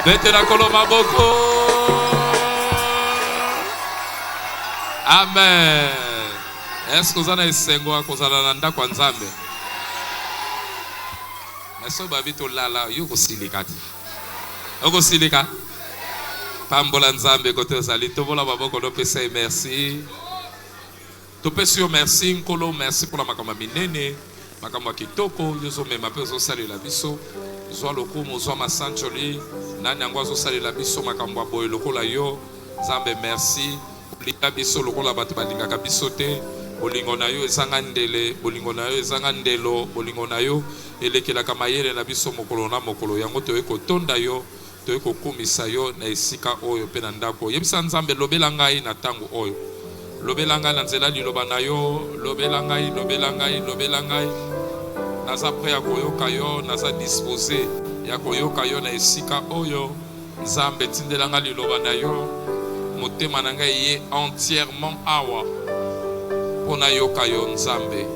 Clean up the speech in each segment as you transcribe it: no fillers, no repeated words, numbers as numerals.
Betela koloma boko. Amen. Est-ce que vous avez esengo akozala na ndako ya Nzambe? Maso babito lala yo kosilika ti. Oko silika. Pambola Nzambe kote ozali tobola baboko do pesa merci. To pesa yo merci nkolo merci pour la makamba minene, makamba kitoko yozo mema pe zo salela biso. Zo lokumu zo masanjoli nani yango zo salela biso makamba boye lokola yo. Nzambe merci. Lika biso lokola bato balingaka biso te. Bolingo na yo ezanga ndele, bolingo na yo ezanga ndelo, bolingo na yo elekelaka mayele na biso mokolo na mokolo yango toye kotonda yo, toye kokumisa yo na esika oyo pe na ndako. Yebisa Nzambe lobela ngai na tango oyo. Lobela ngai na nzela liloba na yo, lobela ngai, lobela ngai, lobela ngai. Naza prêt ya koyoka yo, naza disposé ya koyoka yo na esika oyo. Nzambe tindela ngai liloba na yo. Motema na ngai ye entièrement awa. Pona yoka yo Nzambe.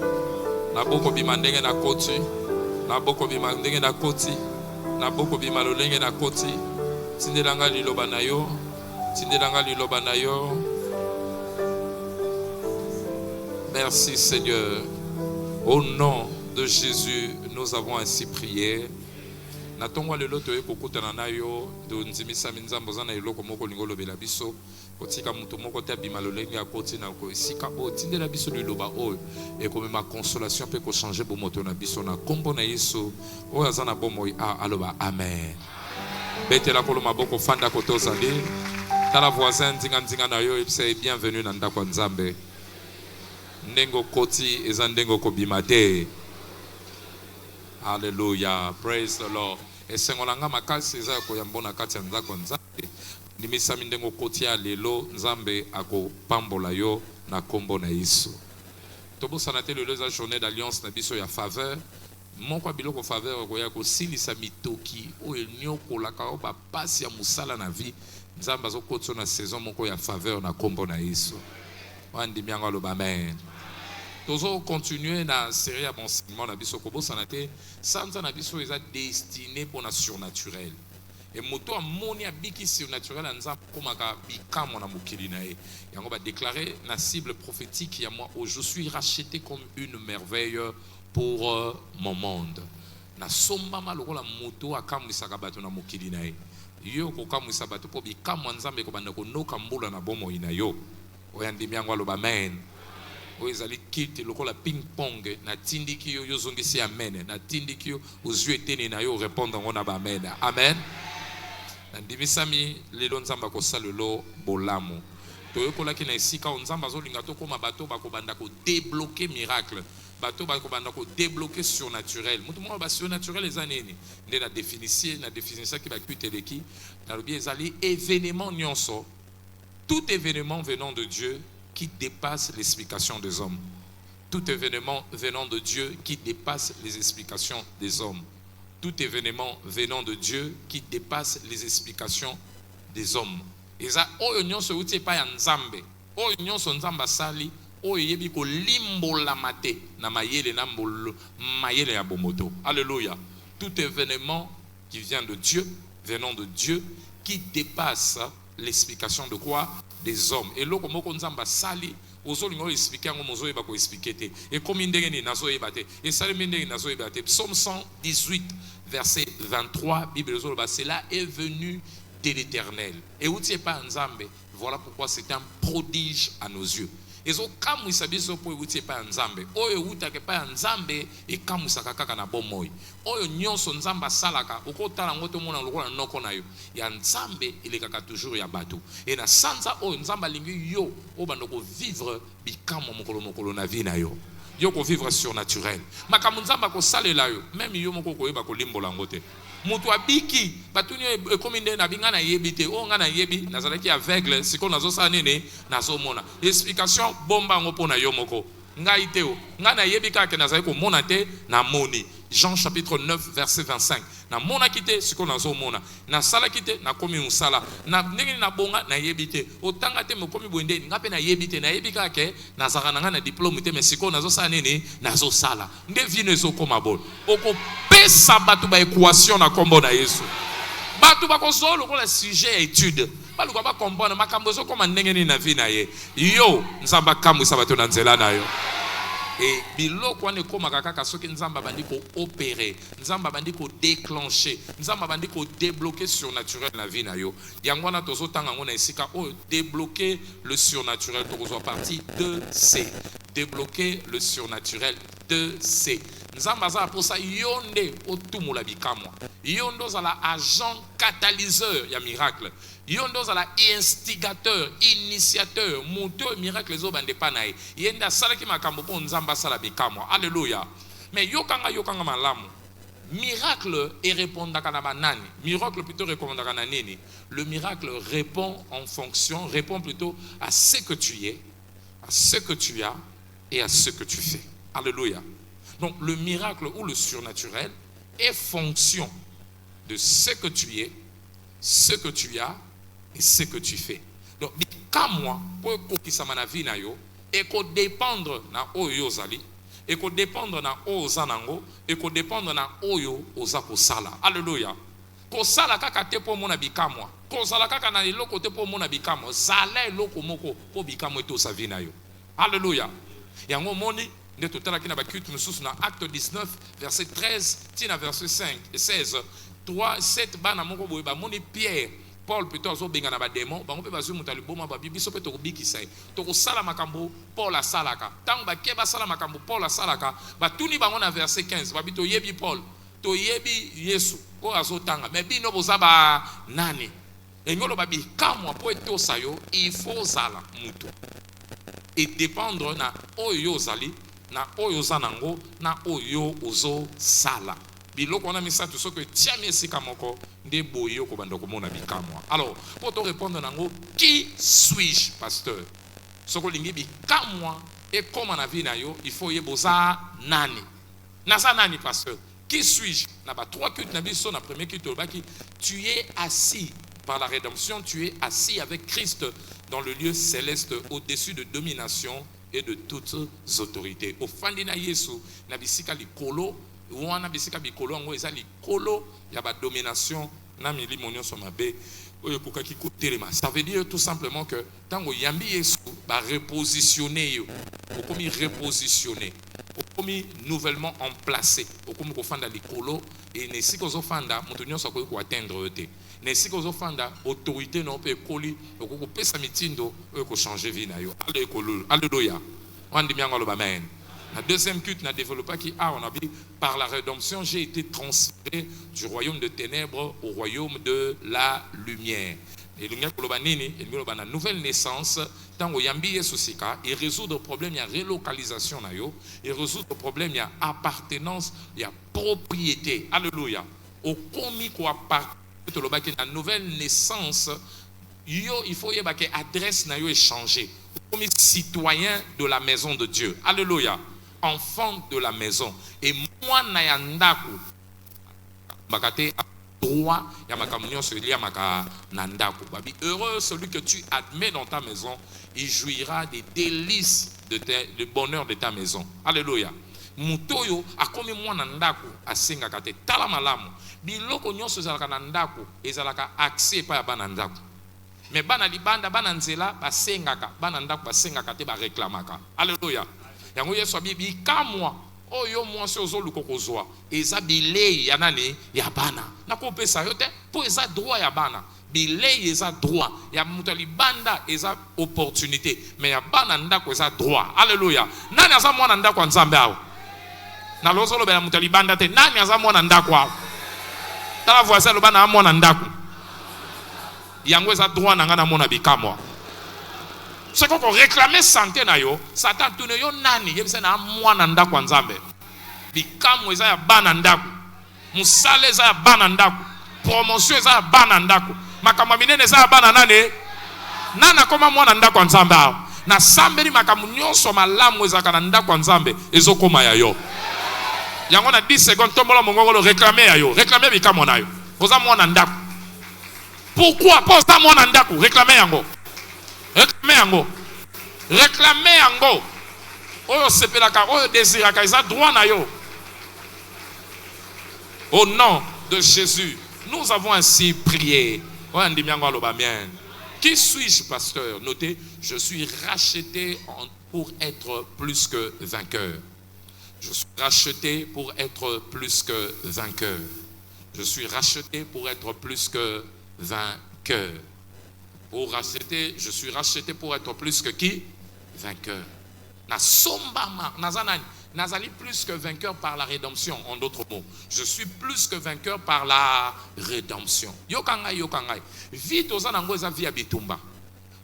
Na boko bima ndenge na koti. Na boko bima ndenge na koti. Na boko bima lolenge na koti. Tindelanga liloba na yo. Tindelanga liloba na yo. Merci Seigneur. Au nom de Jésus, nous avons ainsi prié. Na tongwa lelo toye kokutana na yo do nzimisa minzambo zana eloko moko lingolo bela biso kotika mutu moko te bima lolenge ya koti na ko esika o tindela biso liloba o e comme ma consolation peut ko changer bo moto na biso na kombo na Yesu o azana bomo aloba amen. Betela kolo maboko fanda koto zali tala voisin ndinga na yo c'est bienvenue na ndako Nzambe. Ndengo koti ezandengo ko bimate. Hallelujah, praise the Lord. Et sengolanga makasi eza ko yambona kati ya ndako Nzambe. Nimisa mindengo koti ya lelo Nzambe ako pambola yo na kombo na Yesu. Tobo sanate lelo za journée d'alliance na biso ya faveur. Moko biloko faveur ko ya ko silisa mitoki o nyoko la ka ba pasi ya musala na vie. Nzambe azokotso na saison moko ya faveur na kombo na Yesu. Wandi mianga lo amen. Tozo continuer na série à enseignement na biso kobo sanate sanza na biso eza destiné pour na surnaturel et moto amoni abiki surnaturel anza komaka bikamo na mokili na ye yango ba déclarer na cible prophétique ya moi je suis racheté comme une merveille pour mon monde na somba malokola moto akamwisaka bato na mokili na ye yo kokamwisa bato po bikamo Nzambe ko banda ko noka mbula na bomo ina yo oyandimi yango aloba amen. Ezali kiti lokola ping pong na tindiki yo yozongisi amen na tindiki yo ozue tene na yo répondre ngona ba amen amen na ndimisami lelo Nzamba ko salelo bolamu toyokola ki na esika Nzamba zolinga to koma bato bakobanda ko débloquer miracle bato bakobanda ko débloquer surnaturel mutu mo ba surnaturel ezaneni nde na définition ki ba kuteleki na lobi ezali événement nyonso tout événement venant de Dieu qui dépasse l'explication des hommes. Tout événement venant de Dieu qui dépasse les explications des hommes. Tout événement venant de Dieu qui dépasse les explications des hommes. Et ça, oyo nyonso uti pa ya Nzambe. Oyo nyonso Nzamba sali, oyo yebi ko limbola mate na mayele na mbolo, mayele ya bomoto. Alléluia. Tout événement qui vient de Dieu, venant de Dieu, qui dépasse l'explication de quoi? Des hommes. Et là, comme on Nzamba sali, ozolingo expliquer ngo mozo yeba ko expliquer te. Et comme ndenge ni nazo yeba te. Et sali ndenge nazo yeba te. Psaume 118 verset 23, Bible zoba cela est venu de l'Éternel. Et où tu es pas Nzambe, voilà pourquoi c'est un prodige à nos yeux. Et zo kamwisa biso po où tu es pas Nzambe. Oyo utake pa Nzambe e kamwisa kaka na bomoy. Oyo nyonso Nzamba salaka okotala ngoto mona lokola noko na yo. Ya Nzambe il est kaka toujours ya bato. Et na sanza oyo Nzamba lingi yo obanda ko vivre bikamo mokolo na vie na yo. Yo ko vivre surnaturel. Makamu Nzamba ko salela yo, même yo moko ko yeba ko limbola ngote. Mutu abiki batuni ekomi nde na binga na yebi te o nga na yebi nazalaki aveugle siko nazo sa nene nazo mona explication bomba ngo pona yo moko ngai te o nga na yebi ka ke nazali ko mona te na moni Jean chapitre 9 verset 25 na mona kite siko nazo mona na sala kite na komi musala na ndenge na bonga na yebi te otanga te mokomi bwende ngape na yebi te na yebi ka ke nazaka na nga na diplôme te mais siko nazo sa nene nazo sala nde vino zo koma bol oko pesa batu ba équation na kombo na Yesu Batu bakozo lokola sujet étude. Balu ba comprendre makambo zo koma ndenge ni na vie na ye. Yo nzamba kamwe sabato na nzela na yo. Et biloko wane koma kaka soki nzamba bandi ko opérer, nzamba bandi ko déclencher, nzamba bandi ko débloquer surnaturel na vie na yo. Yango na tozo tanga ngona esika o débloquer le surnaturel tozo partie 2C. Débloquer le surnaturel 2C. Nzamba za pour ça yonde otumula bikamwa. Yondo za la agent catalyseur ya miracle. Yondo za la instigateur, initiateur, moteur miracle zo bande panaye. Yenda sala ki makambo po nzamba sala bikamwa. Alléluia. Mais yokanga malamu. Miracle et répondaka na banani. Miracle plutôt répondaka na nini. Le miracle répond plutôt à ce que tu es, à ce que tu as et à ce que tu fais. Alléluia. Donc le miracle ou le surnaturel est fonction de ce que tu es, ce que tu as et ce que tu fais. Donc comme moi, pour que ça m'a vie na yo, et qu'on dépendre na oyo zali, et qu'on dépendre na oyo zanango, et qu'on dépendre na oyo ozako sala. Alléluia. Ko sala kaka te po mona bikamwa. Ko sala kaka na eloko te po mona bikamwa. Zala eloko moko po bikamwa to sa vie na yo. Alléluia. Yango moni de total qui n'a pas culte nous na acte 19 verset 13 tina verset 5 et 16 3 7 bana moko boye ba moni Pierre Paul plutôt azo benga na ba démon ba ngope bazu mutali boma ba bibiso pe to bikisa to ko sala makambo Paul asalaka tango ba keba sala makambo Paul asalaka ba tuni bango na verset 15 ba bito yebi Paul to yebi Yesu o azo tanga mais bino bozaba nani engolo ba bi kamwa po eto sayo il faut sala mutu et dépendre na oyo zali na oyo zanango na oyo ozo sala biloko wana misato soki tiami esika moko nde boyo ko banda komona bikamwa. Alors pour te répondre nango, qui suis-je pasteur? Soko lingi bikamwa et comme na vie na yo il faut yeboza nani naza nani pasteur? Qui suis-je? Na ba trois cultes na biso na premier culte baki tu es assis par la rédemption, tu es assis avec Christ dans le lieu céleste au-dessus de domination et de toutes autorités. Au fandina Yesu na bisika likolo wana bisika bikolo ngo eza likolo ya ba domination na milimo nyonso mabe oyo kokaki kotelema. Ça veut dire tout simplement que tango yambi Yesu ba repositionner yo okomi repositionner okomi nouvellement emplacé okomi ko fanda likolo et ne siko zo fanda moto nyonso ko atteindre te ne siko zo fanda autorité no pe koli okoko pesa mitindo ko changer vie na yo. Alléluia. Wandi miango lo amen. La deuxième culte n'a développé qui on a dit par la rédemption j'ai été transféré du royaume de ténèbres au royaume de la lumière. Et la nouvelle naissance, tant yambi yesusika, il résout le problème, il y a relocalisation na yo, il résout le problème, il y a appartenance, il y a propriété. Alléluia. Au komi ko appartenance, la nouvelle naissance, yo il faut que l'adresse na yo est changée. Comme citoyen de la maison de Dieu. Alléluia. Enfant de la maison. Et moi na yandaku bakate droit ya makamunyo celui ya maka nandaku. Heureux celui que tu admets dans ta maison, il jouira des délices de bonheur de ta maison. Alléluia. Mutoyo akomi moi nandaku asenga kate tala malamu. Biloko nyonso ezalaka nandaku ezalaka accès pa ya banandaku. Mais bana libanda bana nzela basengaka bana ndako basengaka te ba réclamaka. Alléluia. Yango Yesu bibi kamwa oyo mwasi ozoluka kozwa eza bilei ya nani ya bana nakopesa yo te po eza droit ya bana bilei eza droit ya mutu libanda eza opportunité mais ya bana ndako eza droit. Alléluia. Nani aza mwana ndako ya Nzambe awo na lozo lobela mutu libanda te nani aza mwana ndako awo tala voisin lobana mwana ndako yango eza droit na nga na mona bikamwa. Ce qu'on réclame santé na yo, Satan tourne yo nani, yebisa na mwana ndako Nzambe. Bikamwa eza ya bana ndako. Musale eza ya bana ndako. Promotion eza ya bana ndako. Makamwa minene eza ya bana nani? Nana koma mwana ndako Nzambe awo. Na sambeli makamwa nyonso malamu eza kana ndako Nzambe ezokoma ya yo. Yango na 10 secondes tombola mongolo réclamer ya yo. Réclamer bikamwa na yo. Oza mwana ndako. Pourquoi pas ça mwana ndako réclamer yango? Réclamer yango. Réclamer yango. Oyo sepelaka, oyo désiraka, ils ont droit na yo. Au nom de Jésus, Nous avons ainsi prié. Qui suis-je, pasteur? Notez, je suis racheté pour être plus que vainqueur. Je suis racheté pour être plus que vainqueur. Je suis racheté pour être plus que vainqueur. Pour racheter, je suis racheté pour être plus que qui? Vainqueur. Nazali plus que vainqueur par la rédemption, en d'autres mots. Je suis plus que vainqueur par la rédemption. Yokangai, yokangai. Vite aux anango eza via bitumba.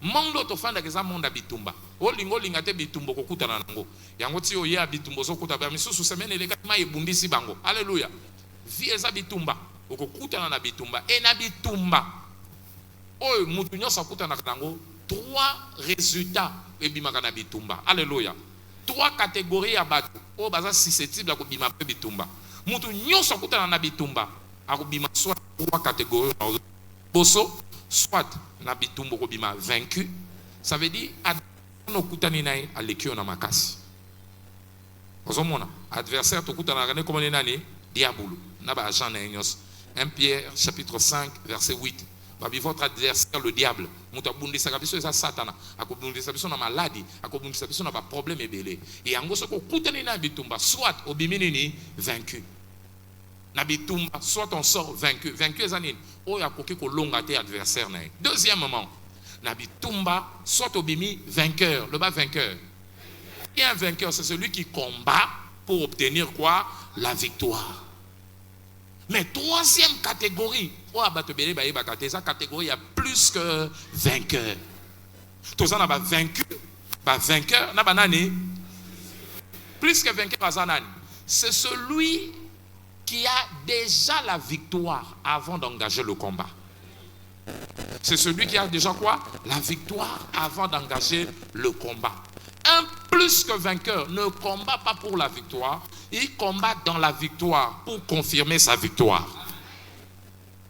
Mondo to fanda keza monda bitumba. Olingo lingate bitumbo kokuta nango. Yango ti oye bitumbo so kuta ba misusu semene le kama ebundisi bango. Alléluia. Vie eza bitumba. Okokuta na bitumba. Et na bitumba. Oy mutu nyosa kuta na nango. 3 résultats ebimaka na bitumba. Alléluia. 3 catégories à bateau. Oh, baza susceptible à kobima pe bitumba. Mutu nyoso kutana na bitumba. Akobima soit 3 catégories. Boso, soit na bitumba kobima vaincu. Ça veut dire no kutani nai alekio na makasi. Ozomona, adversaire to kutana ngane comme nani diabolo. Na ba agent na nyos. 1 Pierre chapitre 5 verset 8. Babi votre adversaire le diable. Mutabundisa kabiso eza satana. Akobundisa biso na maladie, akobundisa biso na ba problème ebele. Et yango soko kutani na bitumba soit obimini ni vaincu. Na bitumba soit on sort vaincu. Vaincu ezanini. O yakoki ko longa te adversaire na. Deuxièmement, na bitumba soit obimi vainqueur, le bas vainqueur. Et un vainqueur c'est celui qui combat pour obtenir quoi? La victoire. Mais troisième catégorie, sa catégorie, il y a plus que vainqueur. Tout ça, on a vaincu, vainqueur, plus que vainqueur, c'est celui qui a déjà la victoire avant d'engager le combat. C'est celui qui a déjà quoi? La victoire avant d'engager le combat. Un plus que vainqueur ne combat pas pour la victoire, il combat dans la victoire pour confirmer sa victoire.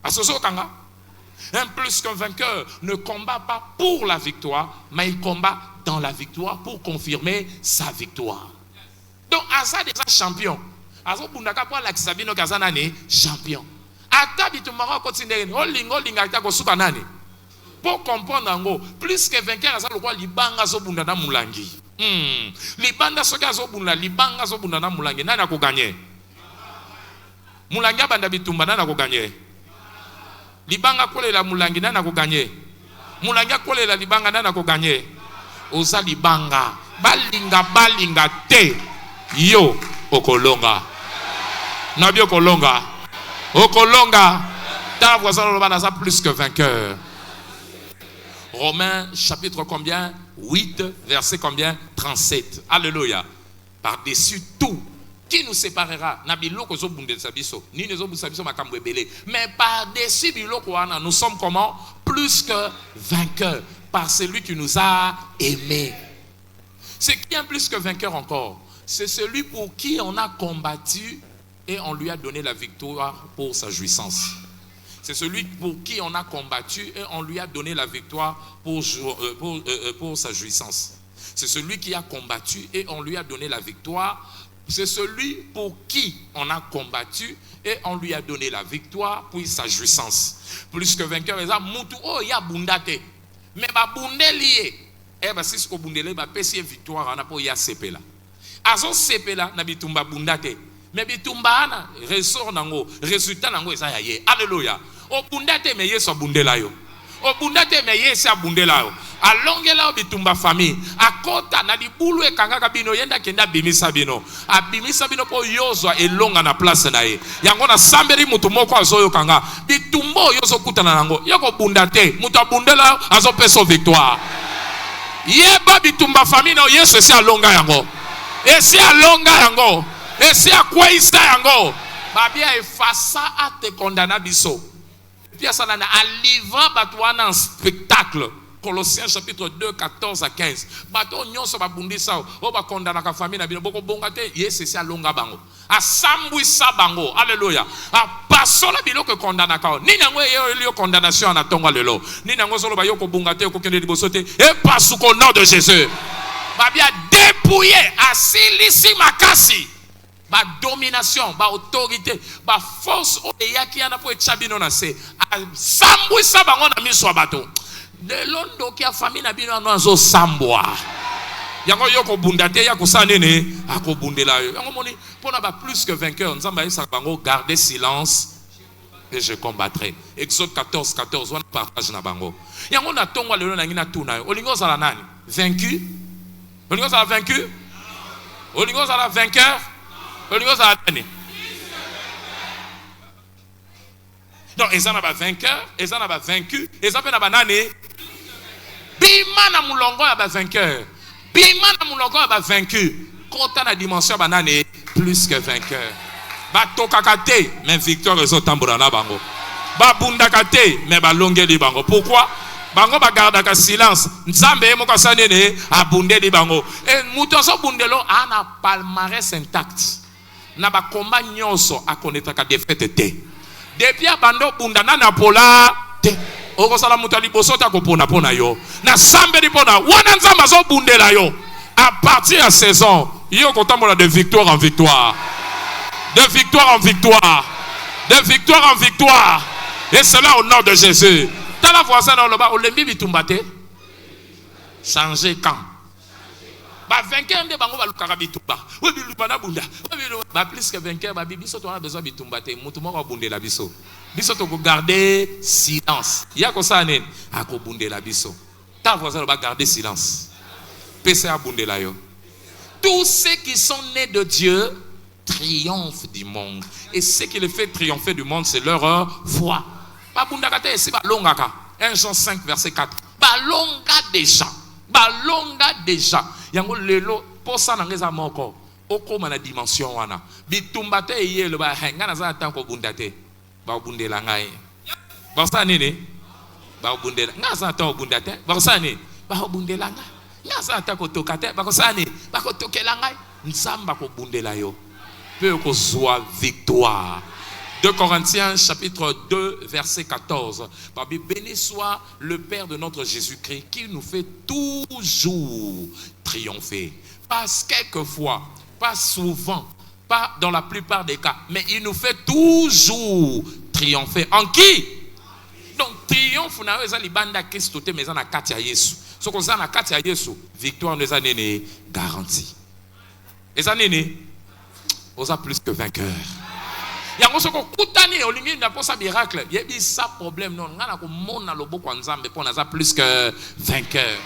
Un plus qu'un vainqueur ne combat pas pour la victoire, mais il combat dans la victoire pour confirmer sa victoire. Donc, Asa déjà champion. Asa Bundaka pour la Kisabino Kazanani, champion. Ata bitumara continue, olingo lingata ko sukanani. Pour comprendre, plus que vainqueur, Asa le quoi libanga zo bundana mulangi. Libanda soka zo bunda, libanga zo bundana mulangi. Nana ko gagner. Mulangi abanda bitumba nana ko gagner. Libanga kole la mulangi nana ko gagner. Mulangi kole la libanga nana ko gagner. Oza libanga balinga te yo okolonga. Nabi okolonga. Okolonga. Ta voisin le bana plus que vainqueur. Romains chapitre combien? 8 verset combien? 37. Alléluia. Par-dessus tout, qui nous séparera? Mais par-dessus nous sommes comment? Plus que vainqueurs par celui qui nous a aimés. C'est qui est plus que vainqueur encore? C'est celui pour qui on a combattu et on lui a donné la victoire pour sa jouissance. C'est celui pour qui on a combattu et on lui a donné la victoire pour sa jouissance. C'est celui qui a combattu et on lui a donné la victoire. C'est celui pour qui on a combattu et on lui a donné la victoire pour sa jouissance. Plus que vainqueur, oh ya bundate. Mais ba bundelié. Eh ben si ce ko bundele ba pesi victoire na po ya sepela. Azo sepela na bitumba bundate. Mais bitumba ana ressort nango, résultat nango eza ya ye. Alléluia. O bundate me yeso bundela yo. O bundate me yesa bundela yo. Alongela bitumba famille. Akota na libulu e kangaka bino yenda kenda bimisa bino. Abimisa bino po yozo elonga na place na ye. Yango na samberi mutu moko azoyo kanga. Bitumbo yozo kutana nango. Yoko bundate, mutu abundela azo peso victoire. Yeba bitumba famille na yeso si alonga yango. Esi alonga yango. Esi akweisa yango. Babia efasa a te condamna biso. Puis ça a livrant batouana en spectacle. Colossiens chapitre 2, 14 à 15. Bato nyonso ba bundisa o ba condamna ka famille na bino boko bongate yes c'est alonga bango. A sambwisa bango. Alléluia. A pasola biloko condamna ka. Ni nango yo condamnation na tonga lelo. Ni nango solo ba yo ko bongate ko kende libosote et passe au nom de Jésus. Ba bien dépouiller asilisi makasi. ba domination, ba autorité, ba force oyaki ana po echabino na se. Sambwi sabango na miso bato. De londo ki a famille na bino no zo sambwa. Yango yoko bundate ya kusanene akobundela yo. Yango moni pona ba plus que vainqueur, nzamba isa bango garder silence et je combattrai. Exode 14 14 on partage na bango. Yango na tongwa lelo na ngina tuna yo. Olingo za la nani? Vaincu? Olingo za la vaincu? Olingo za la vainqueur? Olingo za la nani? Donc ils en ont vainqueur, ils en ont vaincu, ils en ont nani? Bima na mulongo ya ba vainqueur. Bima na mulongo ya ba vaincu. Kota na dimension ba nani plus que vainqueur. Ba tokakate mais victoire ezo tambura na bango. Ba bundakate mais ba longeli bango. Pourquoi? Bango ba gardaka silence. Nzambe mo ka sanene abundeli bango. Et muto so bundelo ana palmarès intact. Na ba combat nyonso akonetaka défaite te. Depuis abando bunda na pola te. Oko sala mutali bosota ko pona pona yo. Na sambe di pona wana nzamba zo bundela yo. À partir de saison, yo kotambola de victoire en victoire. De victoire en victoire. De victoire en victoire. Et cela au nom de Jésus. T'as la voisin dans le bas, on l'aime bitumbate. Changer camp. Bah vainqueur de bango balukaka bitumba. Oui bilubana bunda. Bah plus que vainqueur, bah biso to a besoin bitumbate. Mutumo ko bundela biso. Biso to ko garder silence. Ya ko sa nen ako bundela biso. T'as voisin va garder silence. PCA bundela yo. Tous ceux qui sont nés de Dieu triomphent du monde. Et ce qui les fait triompher du monde, c'est leur foi. Ba bundakate esi ba longaka. 1 Jean 5 verset 4. Ba longa déjà. Balonga déjà. Yango lelo posa na ngeza moko. Okoma na dimension wana. Bitumbate ye le ba ngana za tanko bundate. Ba bundela ngai. Ba sa nini? Ba bundela. Ngaza tanko bundate. Ba sa nini? Ba bundela ngai. Ngaza tanko tokate. Ba sa nini? Ba ko tokela ngai. Nsamba ko bundela yo. Peu ko zwa victoire. 2 Corinthiens chapitre 2 verset 14. Béni soit le Père de notre Jésus-Christ qui nous fait toujours triompher. Pas quelquefois, pas souvent, pas dans la plupart des cas, mais il nous fait toujours triompher. En qui? Donc triomphe na eza libanda Kristo te meza na kati ya Yesu. So ko za na kati ya Yesu, victoire nous a nene garantie. Eza nene oza plus que vainqueur. Yango soko kutani olingi na posa miracle yebi sa problème non ngana ko mona loboko nzambe pona za plus que vainqueur.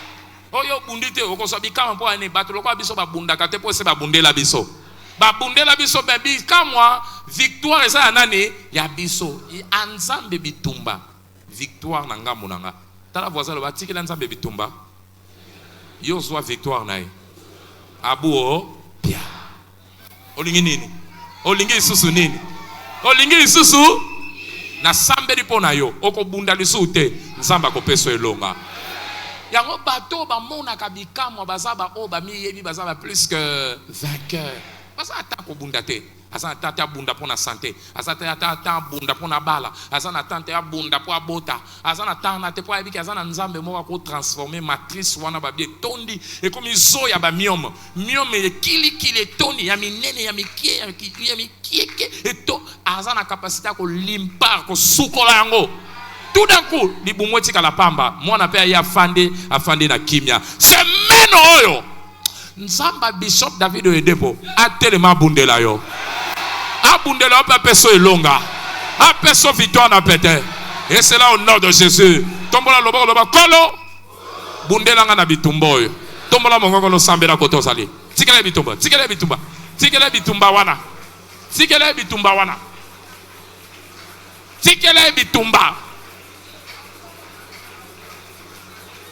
Oyo bundite oko so bikama po ane bato lokwa biso ba bundaka te po se ba bundela biso. Ba bundela biso be bikamwa victoire eza nani ya biso. Anzambe bitumba. Victoire na ngambo nanga. Tala voisin lo batiki na nzambe bitumba. Yo zwa victoire nae. Abu o pia. Olingi nini? Olingi isusu nini? Olingi lisusu na sambeli pona yo oko bunda lisu te nzamba ko peso elonga yango bato ba mona kabikamo bazaba o ba miyebi bazaba plus que vainqueur basa ata ko bunda te asa tata bunda pona santé asa tata bunda pona bala asa na tante bunda po abota asa na tana te po abiki asa na nzambe moko ko transformer matrice wana ba bien tondi et comme izo ya ba miom e kili tondi ya minene ya mikie ya mikieke et to asa na capacité ko limpar ko sukola yango tout d'un coup libumweti kala pamba mwana pe ya afande na kimia semeno oyo nzamba bishop David Oyedepo atelema bundela yo abundela op apeso elonga apeso victoire na pete et c'est là au nom de Jésus tombola loba kolo bundela nga na bitumba oyo tombola mongongo no sambela koto sali tikele bitumba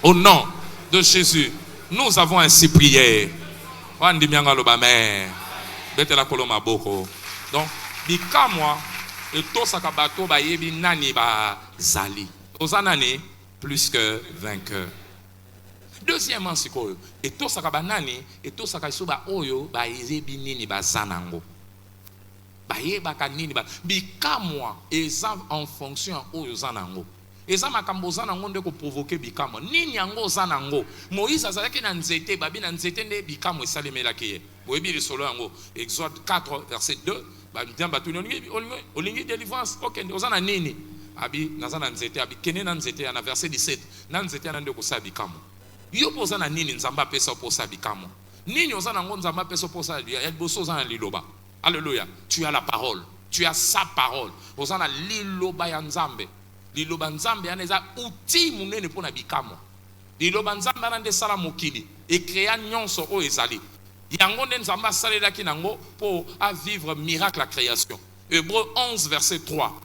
au nom de Jésus nous avons ainsi prié. Donc, bikamwa et to sakabato ba yebi nani ba zali. Ozanani plus que vainqueur. Deuxièmement, c'est quoi? Et to sakabanani et to sakaisoba oyo ba yebi nini ba zanango. Ba yeba kanini ba bikamwa eza en fonction oyo zanango. Eza makambo zanango ndeko provoquer bikamwa. Nini yango zanango? Moïse azalaki na nzete babi na nzete nde bikamwa esalemela kiye. Exode 4 verset 2 olingi délivrance ok ozana nini abi nazana nzete abi kene na nzete na verset 17 na nzete na ndeko sabikamo yo pozana nini nzamba pesa po sabikamo nini ozana ngo nzamba pesa po sa ya boso ozana liloba. Alléluia. Tu as la parole, tu as sa parole. Ozana liloba ya nzambe. Liloba nzambe aneza uti munene pona bikamo. Liloba nzambe anande sala mokili et créa nyonso o ezali. Yango nde nzamba salelaki nango pour à vivre miracle la création. Hébreux 11 verset 3.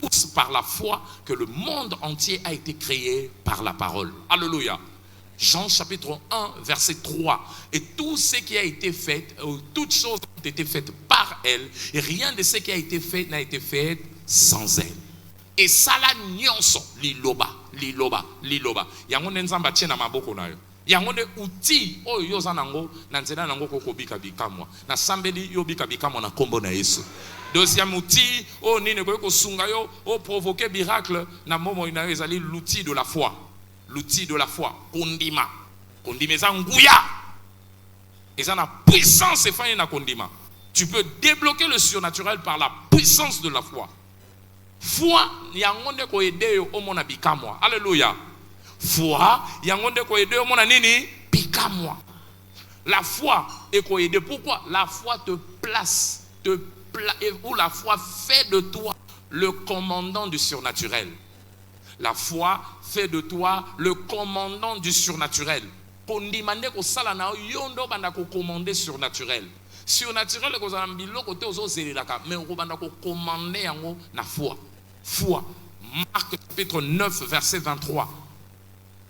Tous par la foi que le monde entier a été créé par la parole. Alléluia. Jean chapitre 1 verset 3. Et tout ce qui a été fait, toutes choses ont été faites par elle, et rien de ce qui a été fait n'a été fait sans elle. Et ça la nyonso liloba. Yango nde nzamba tiena maboko na yo. Yango nde uti oyo yoza nango na nzela nango kokobika bikamwa. Na sambeli yo bika bikamwa na kombo na Yesu. Deuxième outil, oh nini ko sunga yo, oh provoquer miracle na momo ina ezali l'outil de la foi. L'outil de la foi, kondima. Kondima eza nguya. Eza na puissance efanye na kondima. Tu peux débloquer le surnaturel par la puissance de la foi. Foi yango nde ko aider yo omona bikamwa. Alléluia. Foi yango nde ko aider yo omona nini bikamwa. La foi est ko aider. Pourquoi? La foi te place, ou la foi fait de toi le commandant du surnaturel. La foi fait de toi le commandant du surnaturel. Kondimande ko sala na yondo banda ko commander surnaturel. Surnaturel ko zala mbilo ko te ozo zelelaka mais ko banda ko commander yango na foi. Foi. Marc chapitre 9 verset 23.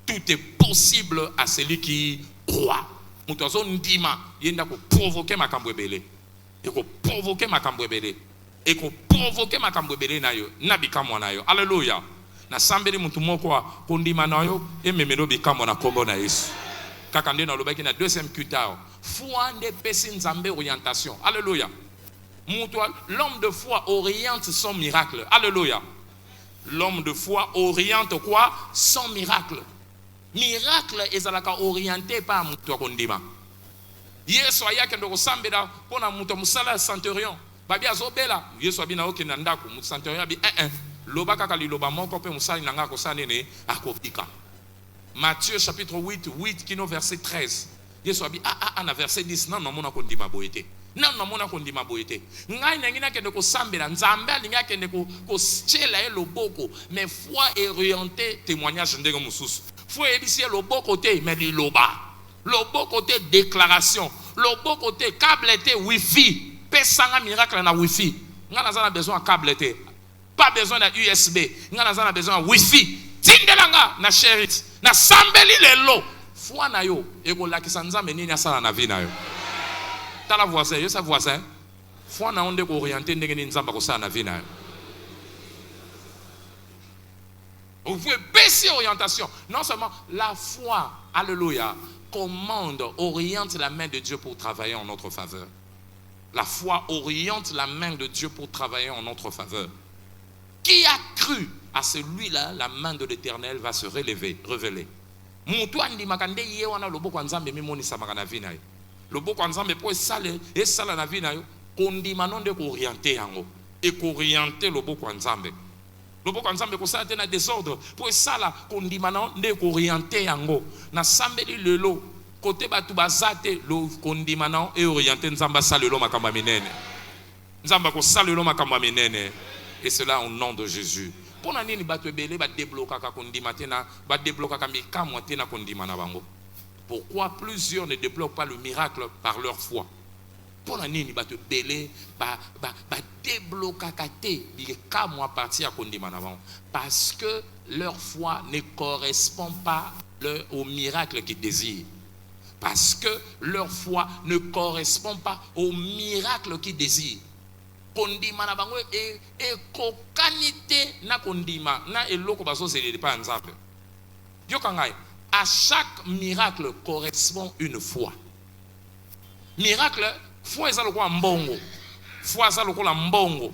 Tout est possible à celui qui croit. Muto zo ndima yenda ko provoquer makambo ebele. Et ko provoquer makambo ebele. Et ko provoquer makambo ebele na yo, na bikamwa na yo. Alléluia. Na sambeli mutu moko wa kondima na yo ememelo bikamwa na kombo na Yesu. Kaka nde na lobaki na deuxième cutao. Foi nde pesi nzambe orientation. Alléluia. L'homme de foi oriente son miracle. Alléluia. L'homme de foi oriente quoi? Son miracle. Miracle ezalaka orienté par mutu wa kondima. Yesu ayake ndo kosambela pona mutu musala centurion. Babi azobela Yesu abina okenda ndako mutu centurion abi loba kaka liloba moko pe musali nanga ko sanene akobika. Matthieu chapitre 8 kino verset 13. Yesu abi na verset 10 non mona ko ndima boyete. Non mona ko ndima boyete. Ngai nangina kende ko sambela nzambe alinga kende ko chela e loboko mais foi est orienté témoignage ndenge mususu. Foi ebisi loboko te mais liloba. Loboko te déclaration. Loboko te câble te wifi. Pesanga miracle na wifi. Ngana za besoin câble te. Pas besoin d'un USB. Nous avons besoin d'un Wi-Fi. Tindelanga na sherit. Na sambeli lelo. Foi na yo. Eko la kisanza menini asala na vie na yo. Tala voisin. Yo sa voisin. Foi na onde ko orienter ndenge ni nzamba ko sala na vie na yo. Vous pouvez baisser orientation. Non seulement la foi, alléluia, commande, oriente la main de Dieu pour travailler en notre faveur. La foi oriente la main de Dieu pour travailler en notre faveur. Qui a cru à celui-là, la main de l'Éternel va se révéler. Mutu andi makande ye wana loboko nzambe mimoni samaka na vina yo. Loboko nzambe po esala na vina yo kondima nonde ko orienter yango et ko orienter loboko nzambe. Loboko nzambe ko sala te na désordre po esala kondima nonde ko orienter yango. Na sambeli lelo côté batu bazate lo kondima non et orienter nzamba salelo makamba minene. Nzamba ko salelo makamba minene. Et cela au nom de Jésus. Pona nini bato ebele ba débloquer ka kondima tena ba débloquer ka mikamwa tena kondima na bango. Pourquoi plusieurs ne débloquent pas le miracle par leur foi? Pona nini bato ebele ba débloquer ka te mikamwa partir kondima na bango parce que leur foi ne correspond pas au miracle qu'ils désirent. Parce que leur foi ne correspond pas au miracle qu'ils désirent. Kondima na bango e kokanite na kondima na eloko bazo zelele pa nzambe. Yo kangai, à chaque miracle correspond une foi. Miracle, foi eza lokola mbongo. Foi eza lokola mbongo.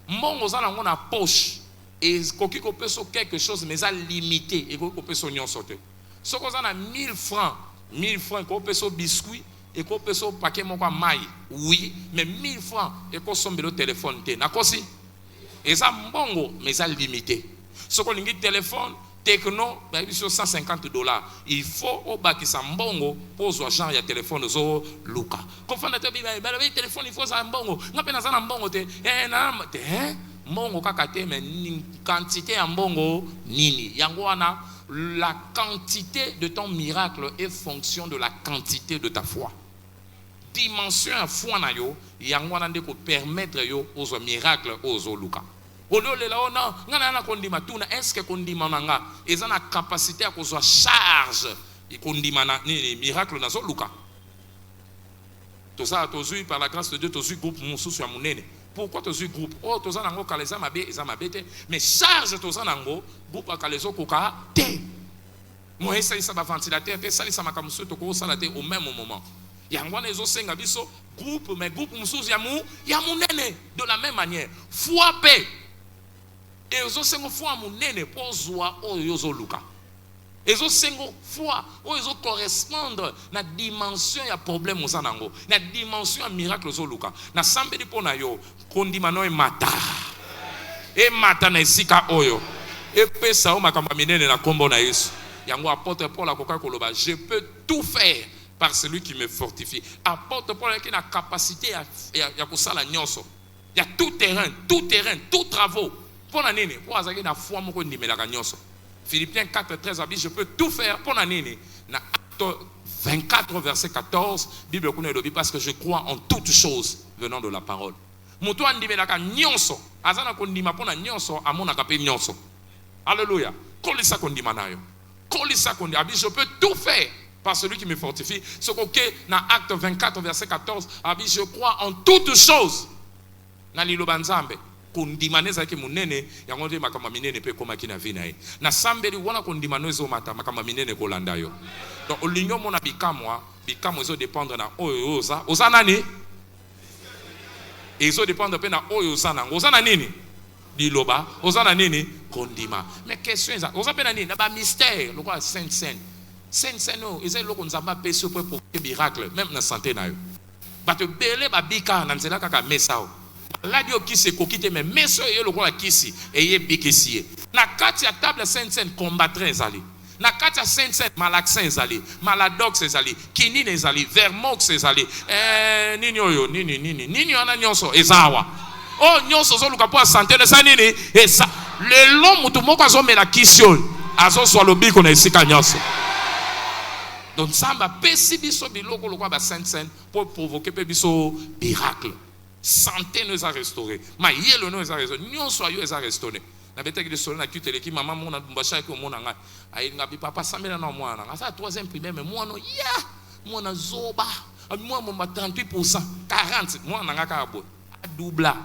Mbongo za nango na poche et koki ko peso quelque chose mais ça limité et ko peso nyonso te. Soko za na 1000 francs ko peso biscuit et qu'on peut so paquet mon quoi maille. Oui, mais 1000 francs et qu'on sombe le téléphone té. Na kosi. Et ça mbongo mais ça limité. Ce qu'on dit téléphone Techno, sur $150. Il faut au bas qui s'embongo pour ce genre de téléphone zo Luca. Confondre le téléphone il faut ça mbongo. N'a pas ça mbongo te. Mbongo kakate mais quantité mbongo nini. Yangwana la quantité de ton miracle est fonction de la quantité de ta foi. Dimension à foi na yo yangwana de ko permettre yo aux miracles aux Luca. Est-ce que kondima nanga ils ont la capacité à cause charge et kondima ni miracle dans Luka. Tout ça tozu par la grâce de Dieu tozu groupe musu sur munene. Pourquoi tozu groupe? Oh toza nango kaleza mabe ezamabete mais charge toza nango groupe akalezo koka te. Moi ça ba ventilateur te ça ça makamusu to ko sala te au même moment. Yangwana ezo senga biso groupe mais groupe musu ya munene de la même manière. Foi paix. Et ils ont une foi munene pour zoa o yozo luka. Ils ont une foi où ils correspondre na dimension ya problème osanango, na dimension ya miracle zo luka. Na sambe di pona yo kondimano e mata. E mata na esika oyo. E pesa o makamba minene na kombo na Yesu. Yango apôtre Paul akoka koloba, je peux tout faire par celui qui me fortifie. Apôtre Paul qui a la capacité ya kosala nyonso. Il y a tout terrain, tout travaux. Pour la nene, pour azaki na foi moko ndimelaka nyonso. Philippiens 4:13 dit je peux tout faire pour la nene. Na acte 24 verset 14, Bible connaît le parce que je crois en toutes choses venant de la parole. Muto ndimelaka nyonso, azana kondima pona nyonso amona kape nyonso. Alléluia. Kolisa kondima nayo. Kolisa kondima, je peux tout faire par celui qui me fortifie. Ce que na acte 24 verset 14, abi je crois en toutes choses. Na liloba nzambe. Kondimaneza ke munene yango te makamba minene pe koma kina vina ye na sambeli wana kondimanezo mata makamba minene kolanda yo donc olingo mona bikamwa ezo dépendre na oyo oza nani ezo dépendre pe na oyo oza na nini biloba oza na nini kondima mais question eza oza pe na nini na ba mystère le quoi sainte no eza loko nzamba peso pour miracle même na santé na yo bato bele ba bika na nzela kaka mesao Ladio kisi kokite mais meso ye lokola kisi eye bikisi na kati ya table sainte combattre ezali na kati ya sainte malaxin ezali maladox ezali kinine ezali vermox ezali nini ana nyonso ezawa oh nyonso zo luka po santé de sa nini esa lelo mutu moko azomela kisi azo so lobiko na esika nyonso donc samba pesi biso biloko lokola ba sainte pour provoquer pe biso miracle. Santé nous a restauré. Ma yelo nous a restauré. Nyon soyo nous a restauré. Na bete ki de solo na kitele ki maman mona mbasha ki mona nga. Ai ngabi papa samela na mwana. Asa troisième primaire mais mwana ya mwana zoba. Moi mon 38%, 40 mwana nga ka bo. A doubla.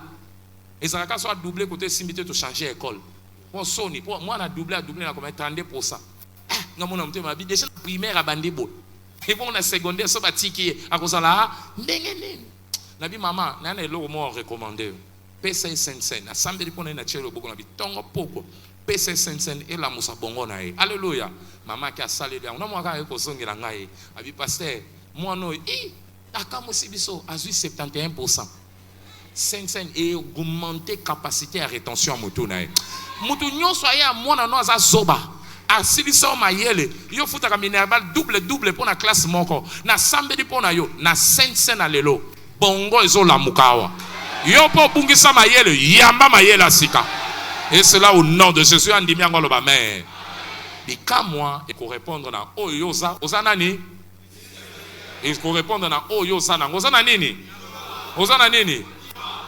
Et ça ka soit doublé côté simité to changer école. Pour soni pour moi na doublé na comme 32%. Ah nga mona mte ma bi déjà primaire a bandi bo. Et bon na secondaire so batiki a kozala ndenge nini. Nabi mama na na eloko mo recommandé pesa sensen na sambeli pona na chelo boko na bitongo poko pesa sensen et la musa bongo na e alléluia mama ki asale dia na mwaka e ko zongela ngai abi pasteur moi no akamosi biso azui 71% sensen et augmenter capacité à rétention moto na e mutu nyonso ya mwana no aza zoba asilisa mayele yo futaka minerval double pour na classe moko na sambeli pona yo na sensen na lelo bongo ezo la mukawa yo po bungisa mayele yamba mayele asika et cela au nom de Jésus andimi ngolo ba mais bikamwa et pour répondre na oyoza ozana ni et pour répondre na oyoza na ozana nini ozana nini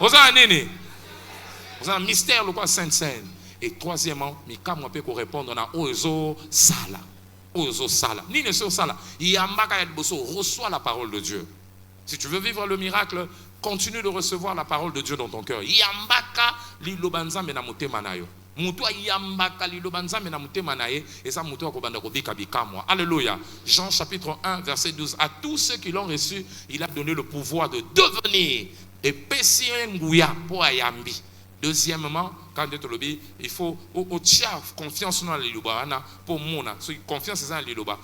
ozana mystère le quoi sainte et troisièmement bikamwa peut répondre na oyozo sala nini so sala yamba ka boso reçois la parole de Dieu. Si tu veux vivre le miracle, continue de recevoir la parole de Dieu dans ton cœur. Yambaka lilobanza mena mutema nayo. Mutua yambaka lilobanza mena mutema naye et ça mutua kobanda kobika bikamwa. Alléluia. Jean chapitre 1 verset 12. À tous ceux qui l'ont reçu, il a donné le pouvoir de devenir et pessie nguya pour ayambi. Deuxièmement, quand tu lobby, il faut confiance dans les loba pour mona. So confiance dans les loba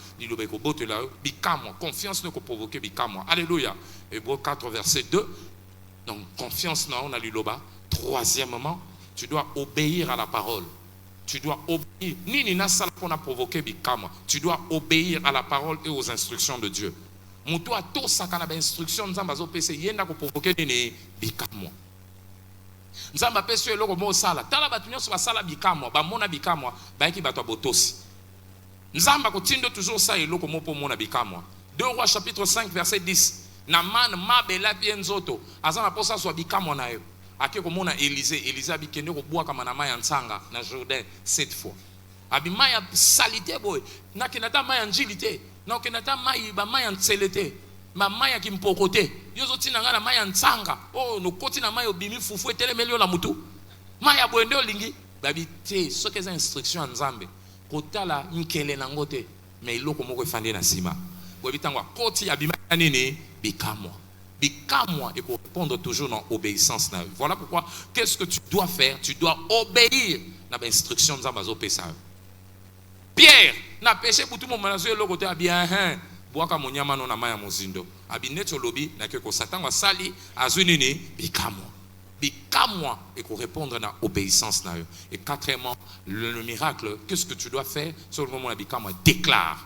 ko bote là bikamo. Confiance ne ko provoquer bikamo. Alléluia. Hébreux 4 verset 2. Donc confiance dans les loba. Troisièmement, tu dois obéir à la parole. Tu dois obéir. Nini na sala pour provoquer bikamo. Tu dois obéir à la parole et aux instructions de Dieu. Muto a to sakana ba instruction nzamba zo pese yenda ko provoquer nini bikamo. Nzamba peso eloko mo sala tala batu nyonso basala bikamwa bamona bikamwa bayaki bato botosi nzamba kotindo toujours ça eloko mo po mona bikamwa 2 Rois chapitre 5 verset 10 na man mabela pie nzoto azana posa so bikamwa na yo ake ko mona Élisée abikende ko bwa kama na maya ntsanga na Jourdain 7 fois abimaya salite boy na kenata maya njilite na kenata mayi ba maya ntselete maya kimpokote yozo tina ngana maya ntsanga oh no koti na maya obimi fufu etelemelio la mutu maya bwende olingi babi te soki eza instruction ya nzambe kotala nkele na ngote mais iloko moko efandi na sima boyebi ntango koti ya bima nini bikamwa et pour répondre toujours dans obéissance. Voilà pourquoi qu'est-ce que tu dois faire? Tu dois obéir na instruction nzambe azopesa. Pierre na péché pour tout le monde le côté bien boaka monyama no na maya mozindo abineto lobi na ke ko satan wa sali azunini bikamwa et ko répondre na obéissance na yo. Et quatrièmement, le miracle, qu'est-ce que tu dois faire? Sur le moment la bikamwa déclare,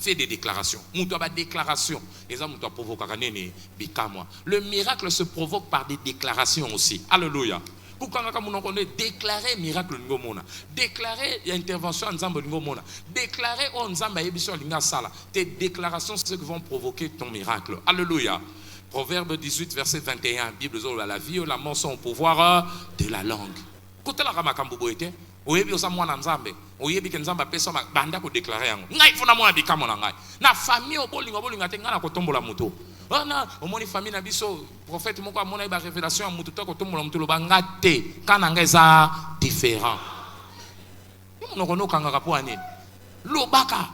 fais des déclarations. Muto ba déclaration et ça muto provoque kanene bikamwa. Le miracle se provoque par des déclarations aussi. Alléluia. Déclarer miracle ngomona, déclarer intervention nzambe ngomona, déclarer on nzamba yebiso linga sala. Tes déclarations c'est ce qui vont provoquer ton miracle. Alléluia. Proverbe 18 verset 21. Bible zo la vie ou la mort sont au pouvoir de la langue. Kote la ramakambo boete, oyebi osa mwana nzambe, oyebi ke nzamba pesa banda ko déclarer yango. Ngai funa mwana bikamo na ngai. Na famille obolinga te ngana ko tombola moto. Ona omoni famille na biso prophète moko amona ba révélation mutu to ko tombola mutu lo banga te kana ngeza différent. Nous kono kanga po anene. Lobaka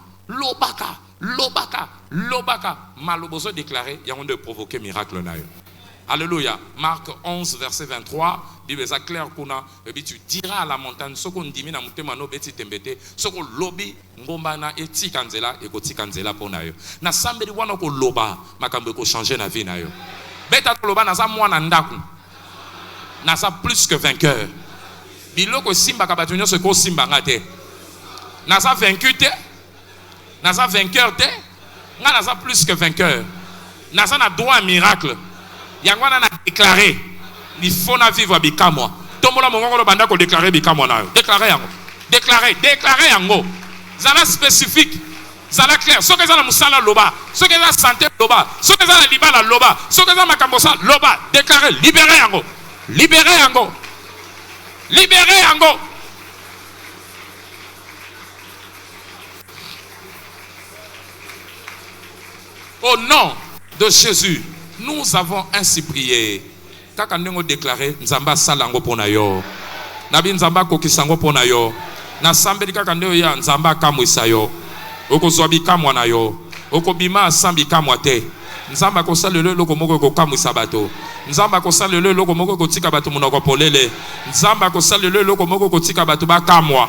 maloboso déclaré yango de provoquer miracle na yo. Alléluia. Marc 11 verset 23, Bible est clair kuna et puis tu diras à la montagne soko ndimi na mutema no beti tembete soko lobi ngomba na etika nzela e kotika nzela pona yo. Na sambeli wana ko loba makambo ko changer na vie na yo. Beta to loba na za mwana ndaku. Na za plus que vainqueur. Biloko simba ka batunyo se ko simba ngate. Na za vaincu te. Na za vainqueur te. Nga na za plus que vainqueur. Na za na droit à miracle. Yangwana na déclaré il faut na vivre bikamwa tombola mongongo banda ko déclarer bikamwa na déclarer yango déclarer yango zala spécifique zala clair soki za na musala loba soki za santé loba soki za na libala loba soki za makambo sa loba déclarer libérer yango au nom de Jésus. Nous avons ainsi prié. Kaka ndenge déclaré nzamba salango pona yo. Nabi nzamba kokisango pona yo. Na sambeli kaka ndenge ya nzamba kamwisa yo. Okozwa bikamwa na yo. Okobima sambi kamwa te. Nzamba kosalele loko moko ko kamwisa bato. Nzamba kosalele loko moko ko tika bato munoko polele. Nzamba kosalele loko moko ko tika bato bakamwa.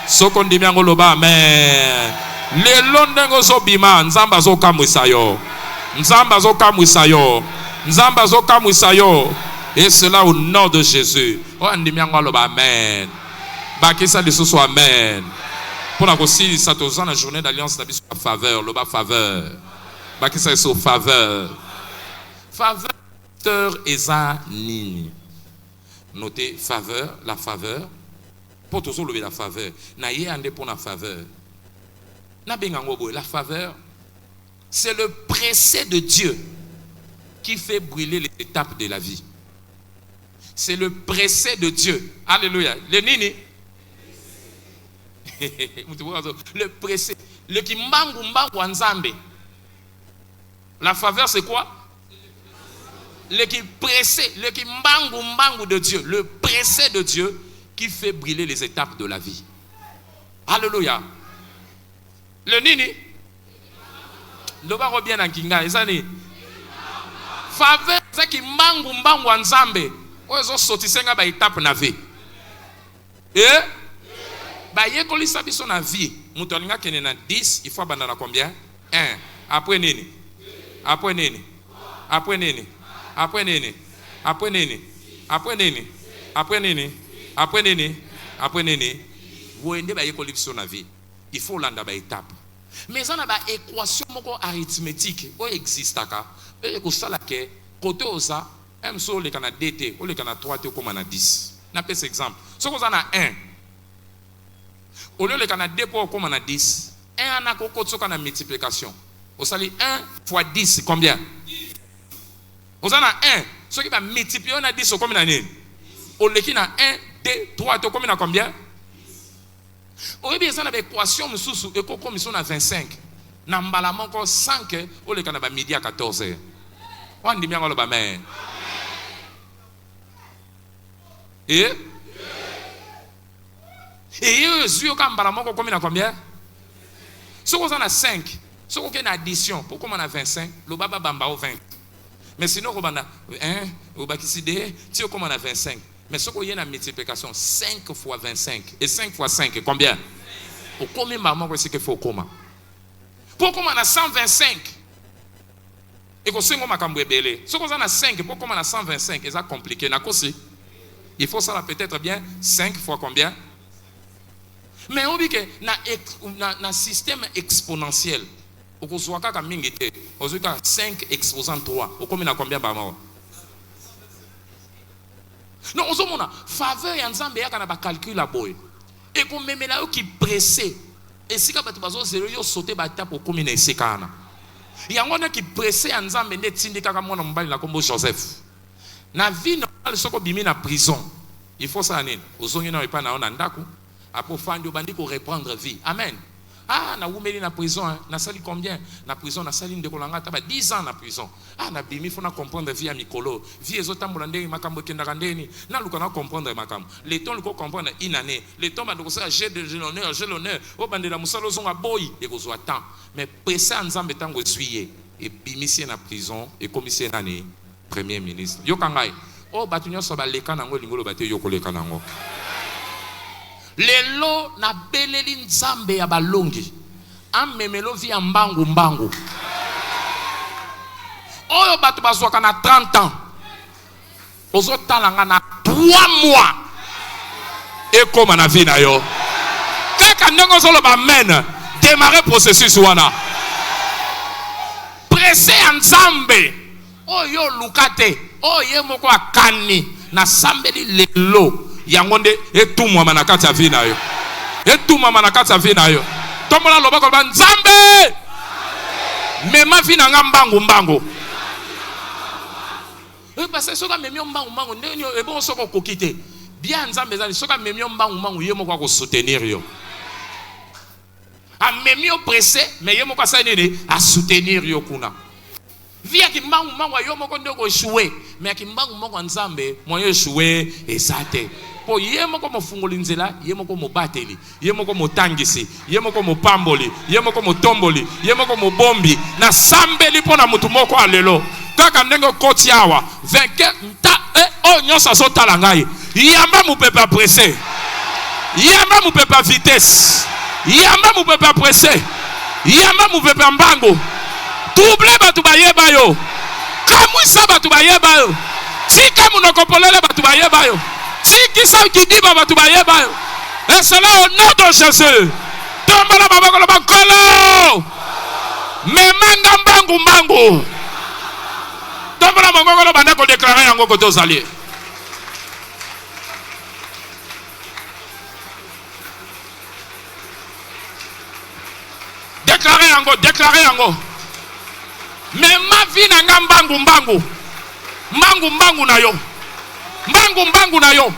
Soko ndimi yango loba amen. Lelo ndenge zo bima nzamba zo kamwisa yo. Nzamba zo kamwisa yo. Et cela au nom de Jésus. Oh ndimi yango loba amen. Bakisa lisusu amen. Pour la aussi ça tozana la journée d'alliance na biso faveur, loba faveur. Bakisa so faveur. Faveur eza nini? Notez faveur, la faveur. Pour toujours lever la faveur. Na ye ande pour la faveur. Na bengango boy, la faveur. C'est le pressé de Dieu qui fait brûler les étapes de la vie. C'est le pressé de Dieu. Alléluia. Le nini? Le pressé. Le kimbangu mbangu nzambe. La faveur c'est quoi? Le qui pressé, le kimbangu de Dieu, le pressé de Dieu qui fait brûler les étapes de la vie. Alléluia. Le nini? Loba bien en kinga, ezani. Faveur c'est kimbangu nzambe. Ozo sotisenga ba étape na vie. Eh? Ba yekoli sabiso na vie. Mutu alinga kene na 10, il faut abandonner combien? 1. Après nini? Après nini? Après nini? Après nini? Après nini? Après nini? Après nini? Après nini? Après nini? Vous endez ba yekoli biso na vie. Il faut landa ba étape. Mais ça na ba équation moko arithmétique o existaka. Et ko sala ke côté osa M so le kana DT, ou le kana 3T comme on a 10. Na pèse exemple. Si on a 1, au lieu le kana 2 comme on a 10, 1 on a côté so kana multiplication. On sali 1 fois 10 combien? On a 1, ce qui va multiplier on a 10 comme on a 1. Au lieu qu'il a 1, 2, 3 to comme on a combien? Au bien ça na équation mususu et comme on a 25. Na mbala moko 5 au lieu kana ba midi à 14h. On dit bien on le ba mais et Jésus quand on a combien? Si on a 5, si on a une addition, pourquoi on a 25? Le baba bamba au 20. Mais sinon on a 1, on a qui tu on a 25. Mais si on a une multiplication 5 fois 25 et 5 fois 5 combien? Au combien maman c'est qu'il faut comment? Pourquoi on a 125? Et qu'on sait comment on a belé. Si on a 5, pourquoi on a 125? C'est compliqué na kosi. Il faut ça peut-être bien 5 fois combien? Mais on dit que dans un système exponentiel, on soit qu'à mingité, on dit 5 exposant 3. On combien à combien par mois? Non, on a faveur et ensemble, il y a un calcul à boy. Et qu'on met là qui pressé. Et si quand tu vas zéro, sauter bataille pour combien de séquana. Il y a un qui pressé ensemble, mais n'est pas comme on a comme Joseph. Na vie normale soko bimi na prison. Il faut ça nini. Ozongi na epa na ndako. Après fandi obandi ko reprendre vie. Amen. Ah na wumeli na prison, hein. Na sali combien? Na prison na sali ndeko langa taba 10 ans na prison. Ah na bimi faut na comprendre vie à mikolo. Vie ezotambola ndenge makambo kendaka ndeni. Na luka na comprendre makambo. Le temps luko comprendre une année. Le temps ba ndeko ça j'ai l'honneur. Obandi la musalo zonga boy et ko zo temps. Mais pressé ensemble tango suiye et bimisi na prison et commissaire nani Premier ministre. Yo kangai. Oh batunyo soba leka nango lingolo bate yo koleka nango. Lelo na beleli nzambe ya balongi. Amemelo via mbangu mbangu. Oyo batu bazwaka na 30 ans. Ozo talanga na 3 mois. Et comme na vie na yo. Kaka ndongo solo ba men. Démarrer processus wana. Pressé ensemble. Oh yo lukate, oh ye moko akani na sambeli lelo yangonde etumwa manakati ya vina yo. Etumwa manakati ya vina yo. Tombola lobako ba nzambe. Mema vina ngambangu mbangu. Parce que soka memio mbangu mbangu ndeni ebo soko kokite. Bien nzambe zali soka memio mbangu mbangu ye moko ko soutenir yo. A memio pressé mais ye moko sa nini a soutenir yo kuna. Via kimbangu mbangu yo moko ndoko échouer mais kimbangu moko nzambe moyo échouer esate po ye moko mofungoli nzela ye moko mobateli ye moko motangisi ye moko mopamboli ye moko motomboli ye moko mobombi na sambeli pona mutu moko alelo kaka ndenge koti awa 20 nta o nyosa so tala ngai yamba mupepa pressé yamba mupepa vitesse yamba mupepa pressé yamba mupepa mbango double batu bayeba yo. Kamwisa batu bayeba yo. Tika munokopolele batu bayeba yo. Tiki sa kidiba batu bayeba yo. Et cela au nom de Jésus. Tombala babakolo bakolo. Memanga mbangu mbangu. Tombala babakolo bandako déclarer yango koto zali. Déclarer yango. Mais ma vie n'a nga mbangu mbangu. Mbangu mbangu na yo. Mbangu mbangu na yo.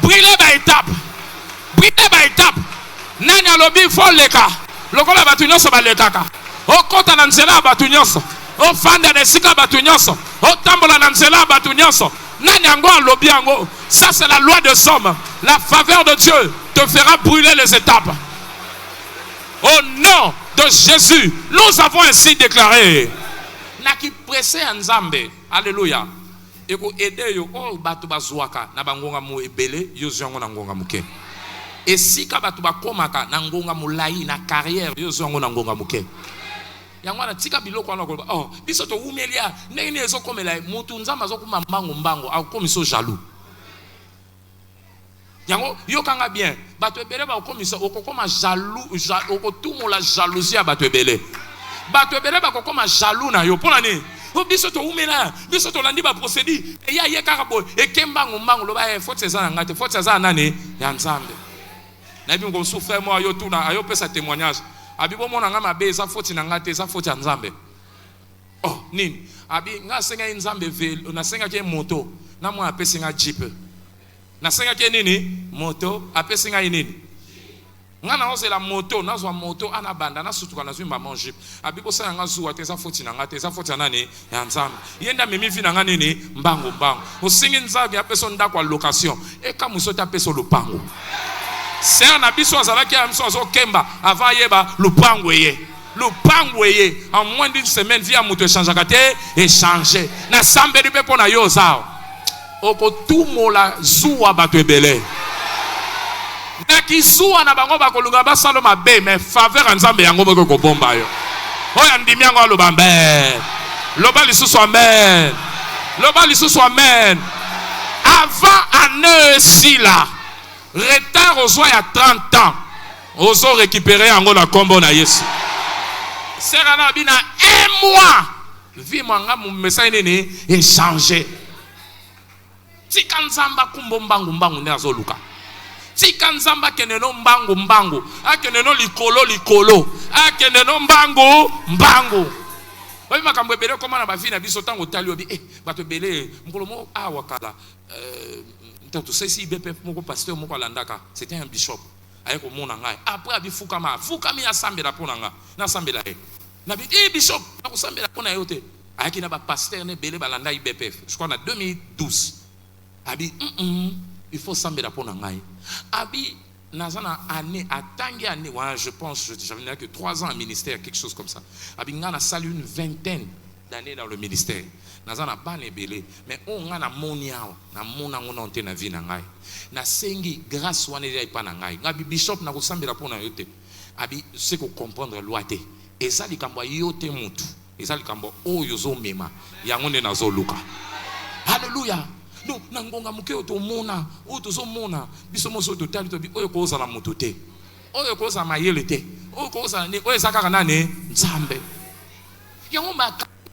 Brûler ba étape. Brûler ba étape. Nani alobi fo leka. Lokola batu nyonso ba lekaka. O kota na nzela batu nyonso. O fanda na sika batu nyonso. O tambola na nzela batu nyonso. Nani ango alobi yango. Ça c'est la loi de somme. La faveur de Dieu te fera brûler les étapes. Au nom de Jésus, nous avons ainsi déclaré. Na ki pressé nzambe. Alléluia. eko aider yo o bato bazwaka na bangonga mu ebele yo zongo na ngonga muke esika bato bakomaka na ngonga mulai na carrière yo zongo na ngonga muke yango na tika biloko wana ko oh biso to umelia ndenge ezokomela mutu nzamba zokuma mbango akomiso jaloux yango yo kanga bien bato ebele ba okomisa okokoma jaloux okotumola jalousie ya bato ebele ba kokoma jaloux na yo pona ni o biso to umela biso to landi ba procédure eya ye kaka boy ekembango mbango lo ba faut ça na ngate faut ça nani ya nzambe na bi ngo souffre moi yo tuna ayo pesa témoignage abibo mona nga mabe eza faut na ngate eza faut ya nzambe oh nini abi nga senga nzambe velo na senga ke moto na mo apesi nga jeep na senga ke nini moto apesi nga nini nga na ose la moto na zo moto ana banda na sutuka na zwimba manger abiko sa nga zuwa teza foti na ngate eza foti nani ya nzambe yenda memi vi na nga nini mbango osingi nzambe apeso ndakwa location e kamuso ta peso lupango ser na biso azalaki ya mso azo kemba avant yeba lupango ye en moins d'une semaine via moto échangeaka te échanger na sambeli pe pona yo zao okotumola zuwa bato ebele na kisuwa na bango bakolunga basalo mabe mais faveur nzambe yango boko kobomba yo oya ndimi yango aloba amen loba lisusu amen avant année si là retard aux soins à 30 ans ozo récupérer yango na kombo na Yesu sera na bina 1 mois vie mwanga mu message nini échanger tika nzamba kumbo mbangu ne azoluka tika nzamba keneno mbangu akeneno likolo akeneno mbangu oyi makambo ebele koma na bavi na biso tango tali obi bato ebele mkolomo awakala ntato sesi BPF moko pasteur moko alandaka c'était un bishop ayeko mona ngai après abi fukami asambela pona nga na sambela na bi bishop na kusambela pona yote ayaki na ba pasteur ne bele balanda BPF je crois na 2012 abi il faut sambela pona ngai abi nazana année année ouais, je pense j'avais que 3 ans au ministère quelque chose comme ça abi ngana sali une vingtaine d'années dans le ministère nazana bane belé mais on ngana moniao na mona ngona onte na vie na ngai na sengi grâce wana ya ipa na ngai ngabi bishop na kusambela pona yote abi c'est ko comprendre loi te ezali kambo yote mutu ezali kambo oyo zo mema yango ne nazo luka haleluya no na ngonga mukeo to mona o to zo mona biso moso to tali to bi oyo ko za la mutu te oyo ko za mayele te oyo ko za ni oyo saka nane nzambe yango ma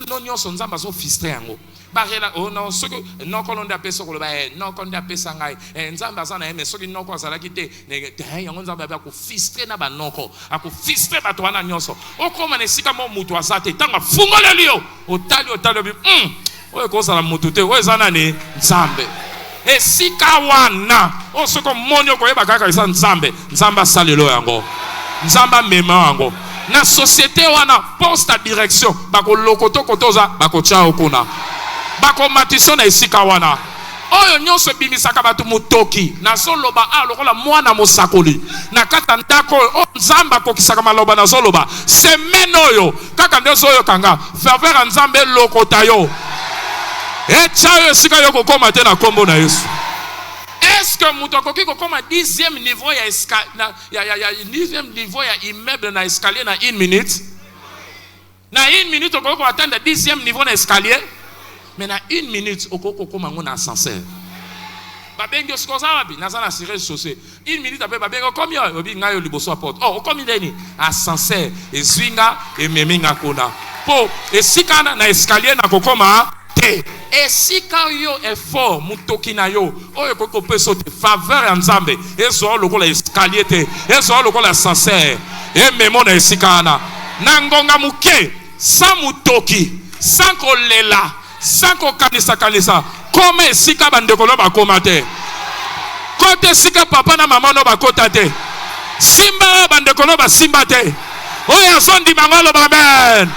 no nyonso nzamba zo fistre yango barela o no soko no kolonda peso ko ba no konda pesa ngai nzamba sana eme soki no ko zala kite ne yango nzamba ba ko fistre na ba noko ako fistre bato wana nyonso o koma ne sika mo mutu azate tanga fungola lio o tali bi oyo ko zala mutu te oyo zana ne nzambe esika wana o soko monyo ko yeba kaka isa nzambe salelo yango nzamba mema yango na société wana poste à direction bako lokoto kotoza bako chao kuna bako matiso na esika wana oyo nyonso bimisaka batu mutoki na soloba lokola mwana mosakoli na kata ndako o nzamba kokisaka maloba na soloba semaine oyo kaka ndezo oyo kanga faveur nzambe lokota yo echayo esika yo kokoma te na kombo na Yesu. Est-ce que mutokoki kokoma 10e niveau ya ya 9e niveau ya immeuble na escalier na 1 minute? Na 1 minute okoko atteindre 10e niveau na escalier, mais na 1 minute okoko koma ngona ascenseur. Babengi skoza wapi nazana siré chaussée. 1 minute après babengi komi obi ngayo liboso a porte. Oh komi deni ascenseur ezwinga ememinga kona. Po esikana na escalier na kokoma te. Esika yo effort mutoki na yo oyo koko peso te faveur ya nzambe ezo lokola escalier te ezo lokola ascenseur ememo na esika na ngonga muke sans mutoki sans kolela sans kokanisa koma esika bandeko no bakoma te kote esika papa na mama no bakota te simba bandeko no basimba te oyo azondima ngalo amen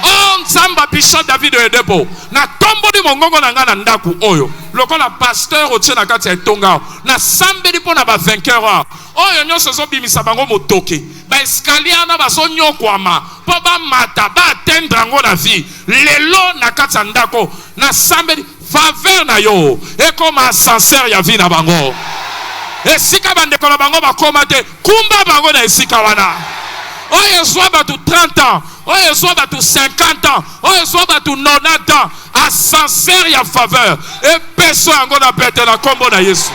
on nzamba pisha David Edepo na tomboli mongongo na nga na ndaku oyo lokola pasteur otie na kati ya etonga na sambeli pona ba vainqueur oyo nyonso ezobimisa bango motoke baeskalier na bazonyokwama mpo bamata baatteindre yango na vie lelo na kati ya ndako na sambeli faveur na yo ekoma ascenseur ya vie na bango esika bandeko na bango bakoma te kumba bango na esika wana oyo ezwa bato 30 ans oyo ezwa bato 50 ans oyo ezwa bato 90 ans ascenseur ya faveur epeso yango na pete na kombo na Yesu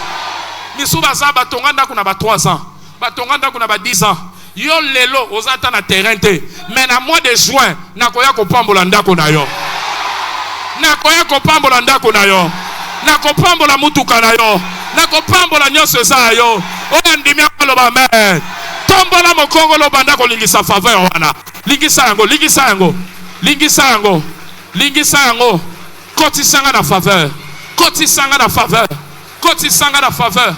misu baza batonga ndako na ba 3 ans batonga ndako na ba 10 ans yo lelo ozata na terrain te mais na mois de juin nakoya kopambola ndako na yo nakoya kopambola ndako na yo nakopambola mutuka na yo nakopambola nyonso eza yo oyo ndimi akoloba amen tombola mokongo lobanda kolingisa faveur wana lingisa yango lingisa yango lingisa yango lingisa yango kotisanga na faveur kotisanga na faveur kotisanga na faveur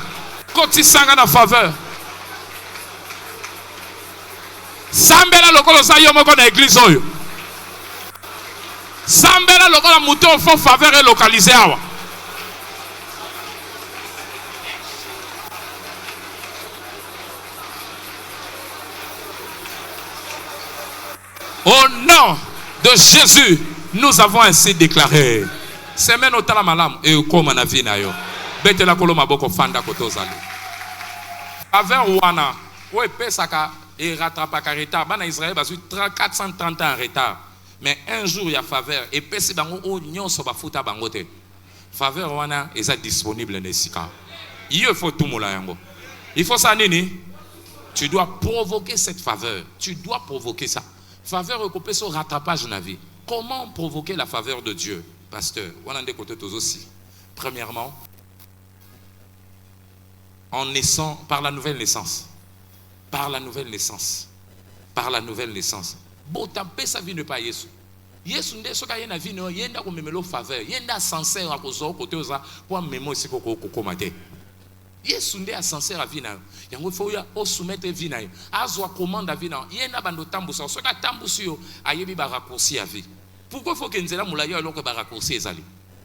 kotisanga na faveur sambela lokolo za yo moko na église oyo sambela lokolo muto fo faveur est localisé awa au nom de Jésus, nous avons ainsi déclaré. Semaine au talamalam et comme on a vu na yo. Bete la koloma boko fanda koto zali. Faveur wana, ouais pesaka et rattrape à retard. Bana Israël basu 430 ans en retard. Mais un jour il y a faveur et pesi bango o nyonso ba futa bango te. Faveur wana est disponible nesika. Il faut tout moula yango. Il faut ça nini? Tu dois provoquer cette faveur. Tu dois provoquer ça. Faveur recoupée sur rattrapage de la vie. Comment provoquer la faveur de Dieu, pasteur? On a des côtés tous aussi. Premièrement, en naissant par la nouvelle naissance. Par la nouvelle naissance. Par la nouvelle naissance. Bon, taper sa vie ne pas Yesu. Yesu nde soka yena vie no yenda ko memelo faveur. Yenda sincère à cause côté oza pour mémo ici ko komate. Yesu nde ascenseur à vie na yango faut ya o soumettre vie na azwa commande à vie na yena bando tambusa soka tambusi yo ayebi ba raccourci à vie. Pourquoi faut que nzela mulaya eloko ba raccourci ezali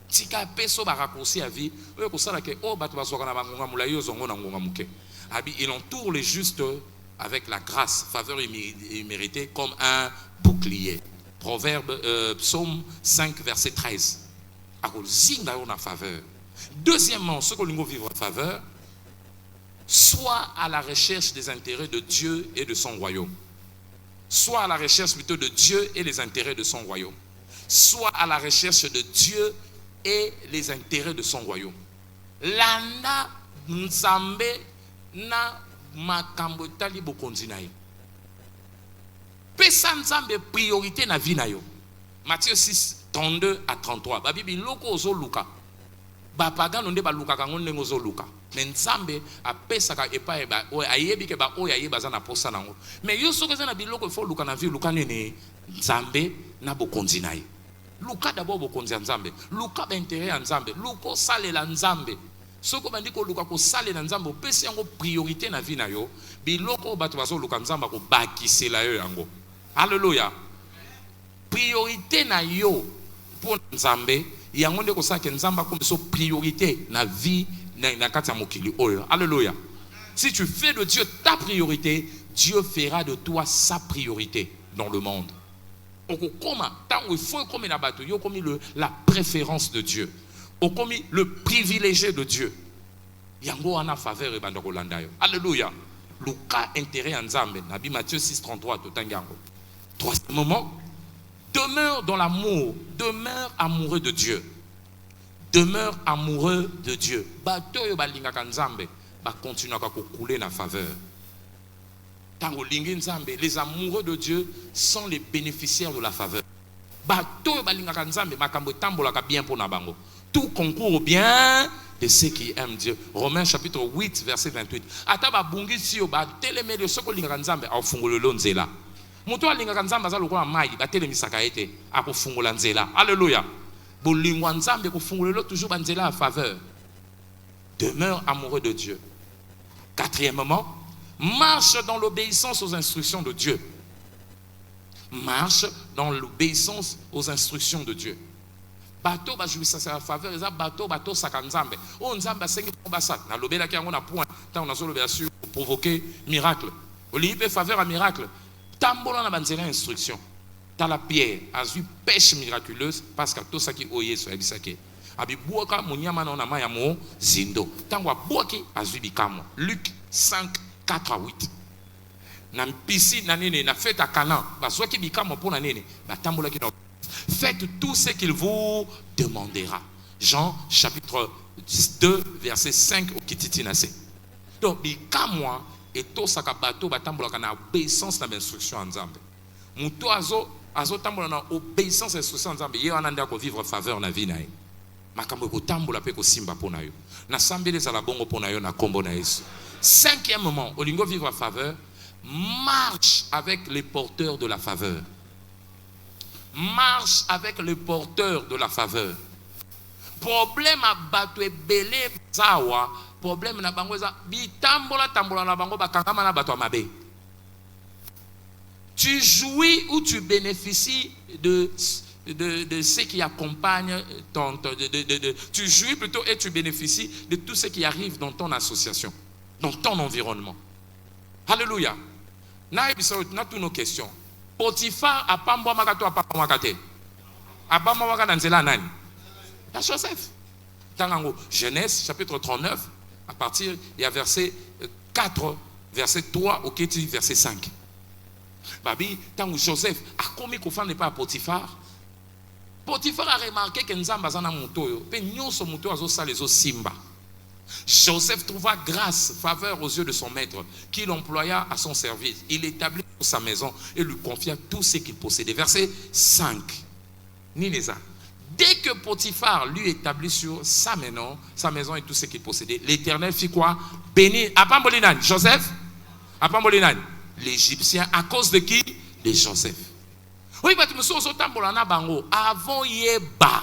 tika peso ba raccourci à vie oyo ko sala ke o bato basoka na bangonga mulaya zongo na ngonga muke abi il entoure les justes avec la grâce faveur imméritée comme un bouclier. Proverbe psaume 5 verset 13 ako zinga yo na faveur. Deuxièmement, ce que nous vivons en faveur, soit à la recherche des intérêts de Dieu et de son royaume. Soit à la recherche plutôt de Dieu et les intérêts de son royaume. Soit à la recherche de Dieu et les intérêts de son royaume. Landa nzambe na makambo tali bokonzi na yo. Pesa nzambe priorité na vie na yo. Matthieu 6, 32 à 33. Ba Bible loko ozo luka. Ba pagano nde ba luka kango ndengo ozo luka. Mais nzambe apesaka epa eba o ayebi ke ba o ayeba za na posa nango. Mais yo soko za na biloko fo luka na vie luka nene nzambe na bokonzi na ye. Luka d'abord bokonzi ya nzambe. Luka ba intérêt ya nzambe. Luko salela nzambe. Soko bandi ko luka ko salela nzambe opesi yango priorité na vie na yo. Biloko bato bazo luka nzamba ko bakisela yo yango. Alléluia. Priorité na yo pour nzambe yango nde ko sa ke nzamba ko so priorité na vie na kati ya mokili oyo. Alléluia. Si tu fais de Dieu ta priorité, Dieu fera de toi sa priorité dans le monde. Il faut comme la préférence de Dieu. Comme le privilégié de Dieu. Yango ana faveur e bandako landayo. Alléluia. Luka intérêt en Nzambe. Nabi Matthieu 6, 33 tout tangango. Troisième moment, demeure dans l'amour, demeure amoureux de Dieu. Demeure amoureux de Dieu. Bato yo balinga kanzambe ba continue à couler na faveur. Tango lingi nzambe, les amoureux de Dieu sont les bénéficiaires de la faveur. Bato yo balinga kanzambe makambo tambola ka bien pour na bango. Tout concourt au bien de ceux qui aiment Dieu. Romains chapitre 8 verset 28. Ata ba bungi si yo ba teleme de soko linga kanzambe afungolelo nzela. Muto alinga kanzambe za lokola mai ba telemisaka ete akofungola nzela. Alléluia. Bolingwa nzambe kofungolelo toujours ba nzela à faveur. Demeure amoureux de Dieu. Quatrièmement, marche dans l'obéissance aux instructions de Dieu. Marche dans l'obéissance aux instructions de Dieu. Bateau ba jouissa sa faveur, eza bateau saka nzambe. O nzambe asengi ko basa na lobela ki yango na point, tant on a zo lobela sur provoquer miracle. Au lieu de faveur à miracle, tambola na banzela instruction. T'as la pierre, a eu pêche miraculeuse parce que tout ça qui oye so ebisake. Abi boaka munyama na ma ya mo zindo. Tangwa boaki a eu bikamo. Luc 5 4 à 8. Na piscine na nene na fête à Canaan. Ba so ki bikamo pour na nene, ba tambola ki no. Faites tout ce qu'il vous demandera. Jean chapitre 2 verset 5 au kititinase. Donc bikamwa et tout ça ka bateau ba tambola kana obéissance na instruction en Nzambe. Muto azo tambola na obéissance à instruction en Nzambe. Ye ananda ko vivre faveur na vie na ye. Makambo ko tambola pe ko simba pona yo. Na sambele za la bongo pona yo na kombo na Yesu. Cinquième moment, olingo vivre faveur, marche avec les porteurs de la faveur. Marche avec les porteurs de la faveur. Problème à bato ebele zawa, problème na bango za bitambola tambola na bango bakangama na bato mabe. Tu jouis ou tu bénéficies de ce qui accompagne tu jouis plutôt et tu bénéficies de tout ce qui arrive dans ton association, dans ton environnement. Alléluia. Na tous nos questions. Potiphar a pambwa makato a pambwa makate. A pambwa makata nzela nani? La Joseph. Tangango Genèse chapitre 39 à partir il y a verset 4 verset 3 au verset 5. Babi tango Joseph a commis qu'on n'est pas à Potiphar. Potiphar a remarqué que Nzamba zana mutoyo, pe nyonso muto azo sa les simba. Joseph trouva grâce, faveur aux yeux de son maître, qu'il employa à son service. Il établit sa maison et lui confia tout ce qu'il possédait. Verset 5. Nineza. Dès que Potiphar lui établit sur sa maison et tout ce qu'il possédait, l'Éternel fit quoi? Bénir. Apambolinani, Joseph? Apambolinani, l'Égyptien, à cause de qui? De Joseph. Oui, mais tu me souviens de bango avant yeba.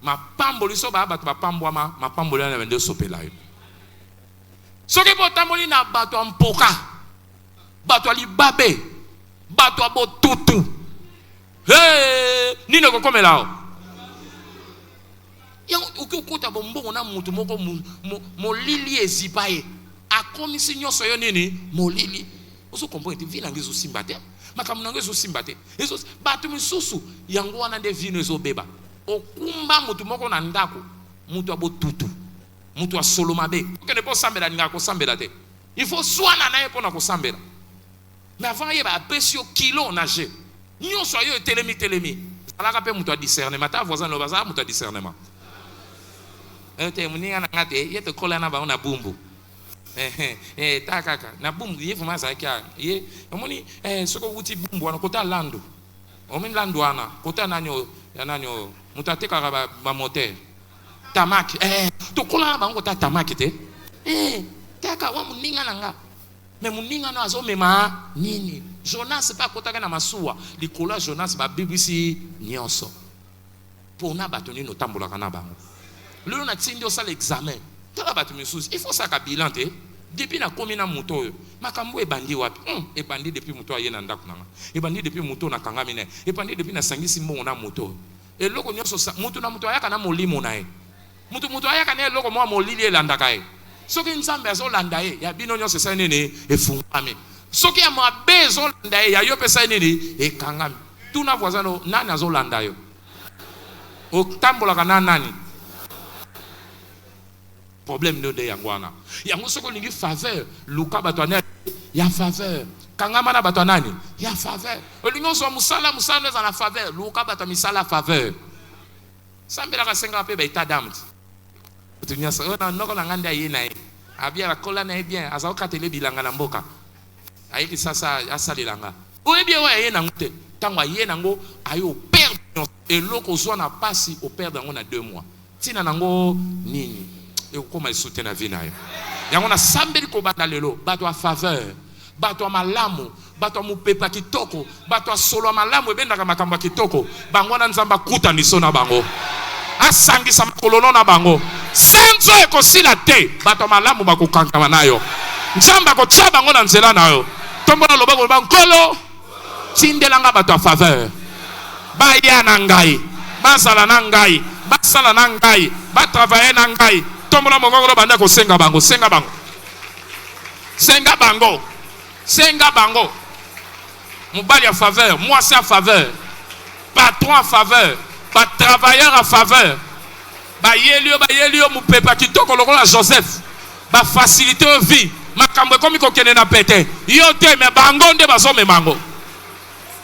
Ma pamboli so ba bato ba pambwama ma pamboli na vende sopela yo. Soki bo tamboli na bato ampoka. Bato ali babe. Bato abo tutu. Hey, nino ko komela o. Ya ukukuta bombo na mutu moko mo lili ezipaye. Akomisi nyoso yo nini mo lili. Oso comprendre vila ngezo simbate. Makamuna ngezo simbate. Ezo bato misusu yango wana de vino ezo beba. Okumba mutu moko na ndako mutu abo tutu mutu asoloma be okene po sambela ninga ko sambela te il faut swana na ye pona ko sambela mais avant ye ba pesio kilo nager nyonso yo telemi alaka pe mutu a discernement ta voisin no baza mutu a discernement te muninga na ngate ye te kola na ba na bumbu ta kaka na bumbu ye fuma sa kia ye omoni soko wuti bumbu wana kota lando omin lando wana kota nanyo ya nanyo mutateka ba moteur tamaki to kola bango ta tamaki te taka wa muninga nanga me muninga no azo mema nini Jonas pas kotaka na masuwa likola Jonas ba bibisi nyonso pona batoni no tambola kana bango lelo na tindi osala examen tala batu misusi il faut ça ka bilan te depuis na komi na moto oyo makambo ebandi wapi ebandi depuis moto ayena ndako nanga ebandi depuis moto na kangami ne ebandi depuis na sangisi mbongo na moto et loko nyonso mutu na mutu ayaka na molimo na ye mutu ayaka na loko mwa molili elandaka ye soki Nzambe azolanda ye ya bino nyonso sa nini efungami soki ya mabe ezolanda ye ya yo pesa nini ekangami tuna voisin nani azolanda yo otambolaka na nani problème no de yango wana yango soko lingi faveur luka bato ane ya faveur kangama na bato nani ya faveur olingo so musala za na faveur luka bato misala faveur sambela ka senga pe ba ita damt tunya sa ona noko na nganda ye na ye abia la kola na bien aza okatele bilanga na mboka ayiki sasa asalilanga oyebi wa ye na ngute tangwa ye nango ayo perdre eloko zo na pasi o perdre ngo na 2 mois tina nango nini et comment il soutient la vie na yo yango na sambeli ko banda lelo bato a faveur bato a malamu bato a mupepa kitoko bato a solo malamu ebendaka makambo kitoko bango na Nzamba kuta niso na bango asangisa makolono na bango senzo ekosila te bato malamu bakokankama na yo Nzamba ko tsa bango na nzela na yo tombo na lobako ba nkolo tindelanga bato a faveur baya na ngai basala na ngai basala na ngai ba travailler na ngai Tombola mongongo banda ko senga bango, senga bango. Senga bango. Senga bango. Mobali à faveur, moi c'est à faveur. Patron à faveur, pas travailleur à faveur. Ba yelio mu pepa kitoko lokola Joseph. Ba faciliter vie. Makambo comme ko kene na pété. Yo te me bango nde bazo me mango.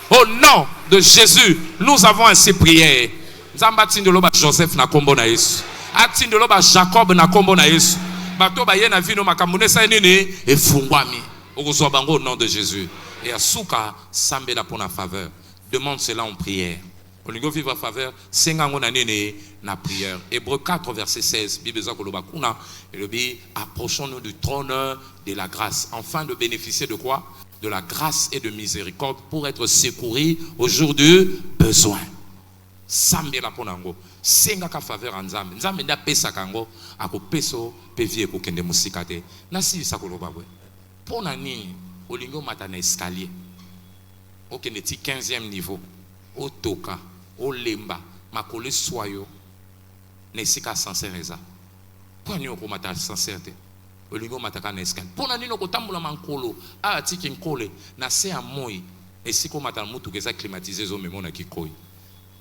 Au nom de Jésus, nous avons ainsi prié. Nzamba tindelo ba Joseph na kombo na Yesu. Atindelo ba Jacob na kombo na Yesu. Bato ba yena vino makambo ne sa nini efungwami. Okozwa bango au nom de Jésus. Et à Souka sambela pour la faveur. Demande cela en prière. Au niveau vivre en faveur, na prière. Hébreux 4, verset 16. Approchons-nous du trône de la grâce, afin de bénéficier de quoi? De la grâce et de miséricorde pour être secourus au jour du besoin. Sambela ponango. Senga ka faveur en Nzambe. Nzambe nda pesa kango ako peso pe vie ko kende musikate. Na si sakoloba bwe. Pona ni olingo mata na escalier. Ok, neti 15e niveau. Au toka, au lemba, makole soyo. Nesika sincère eza. Pour ni ko mata sincérité. Olingo mata ka na escalier. Pona ni no ko tambula mankolo, a tiki nkole na se a moi. Esiko mata mutu keza climatiser zo memo na kikoi.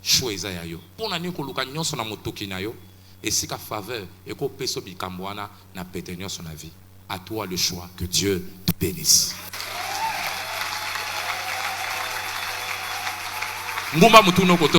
Choisa ya yo. Pona ni ko luka nyonso na motoki na yo. Esika faveur et ko peso bikambo wana na pete nyonso na vie. À toi le choix. Que Dieu te bénisse. Ngumba mutuno koto